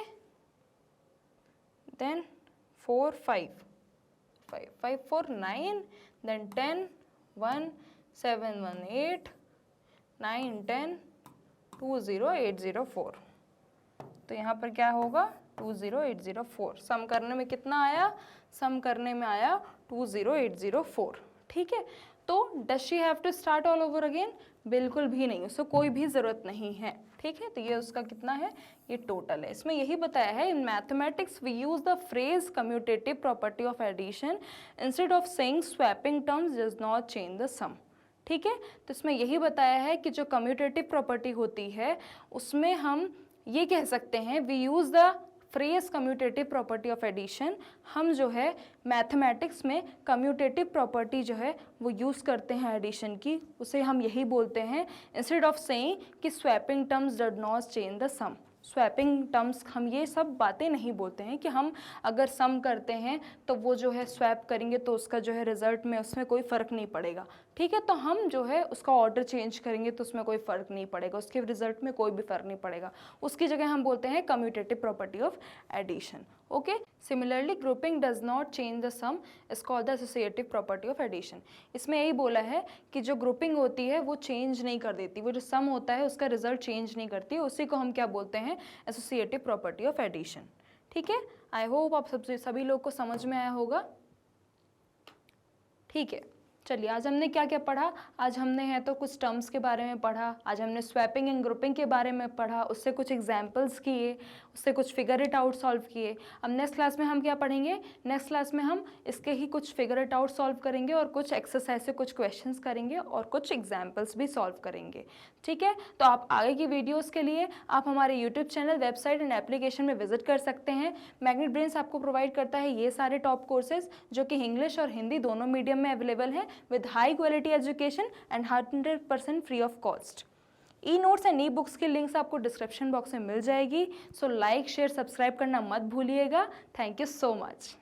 देन 4, 5, 5, 4, 9, देन 10, 1, 7, 1, 8, 9, 10, 20804। तो यहाँ पर क्या होगा 20804। सम करने में कितना आया, सम करने में आया 20804, ठीक है। तो does she have to start all over again? बिल्कुल भी नहीं, उसको कोई भी ज़रूरत नहीं है, ठीक है। तो ये उसका कितना है, ये टोटल है। इसमें यही बताया है, in mathematics we use the phrase commutative property of addition instead of saying swapping terms does not change the sum, ठीक है। तो इसमें यही बताया है कि जो कम्यूटेटिव प्रॉपर्टी होती है उसमें हम ये कह सकते हैं, we use the phrase commutative property of addition, हम जो है मैथमेटिक्स में कम्यूटेटिव प्रॉपर्टी जो है वो यूज़ करते हैं एडिशन की, उसे हम यही बोलते हैं इंस्टेड ऑफ सेइंग कि swapping terms does not change the sum. Swapping terms हम ये सब बातें नहीं बोलते हैं कि हम अगर सम करते हैं तो वो जो है स्वैप करेंगे तो उसका जो है रिजल्ट में उसमें कोई फ़र्क नहीं पड़ेगा, ठीक है। तो हम जो है उसका ऑर्डर चेंज करेंगे तो उसमें कोई फ़र्क नहीं पड़ेगा, उसके रिजल्ट में कोई भी फ़र्क नहीं पड़ेगा, उसकी जगह हम बोलते हैं commutative property of addition, okay. Similarly grouping does not change the sum is called the associative property of addition. इसमें यही बोला है कि जो ग्रुपिंग होती है वो चेंज नहीं कर देती, वो जो सम होता है उसका रिजल्ट चेंज नहीं करती, उसी को हम क्या बोलते हैं, एसोसिएटिव प्रॉपर्टी ऑफ एडिशन, ठीक है। आई होप आप सभी लोग को समझ में आया होगा, ठीक है। चलिए आज हमने क्या क्या पढ़ा। आज हमने है तो कुछ टर्म्स के बारे में पढ़ा, आज हमने स्वैपिंग एंड ग्रुपिंग के बारे में पढ़ा, उससे कुछ एग्जांपल्स किए, उससे कुछ फिगर इट आउट सॉल्व किए। अब नेक्स्ट क्लास में हम क्या पढ़ेंगे, नेक्स्ट क्लास में हम इसके ही कुछ फिगर इट आउट सॉल्व करेंगे और कुछ एक्सरसाइज से कुछ क्वेश्चंस करेंगे और कुछ एग्जाम्पल्स भी सॉल्व करेंगे। ठीक है, तो आप आगे की वीडियोज़ के लिए आप हमारे YouTube channel, website and application में विजिट कर सकते हैं। मैग्नेट ब्रेन्स आपको प्रोवाइड करता है ये सारे टॉप कोर्सेज जो कि इंग्लिश और हिंदी दोनों मीडियम में अवेलेबल हैं with high quality education and 100% free of cost। E notes and e books की लिंक्स आपको डिस्क्रिप्शन बॉक्स में मिल जाएगी। सो लाइक, शेयर, सब्सक्राइब करना मत भूलिएगा। Thank you so much.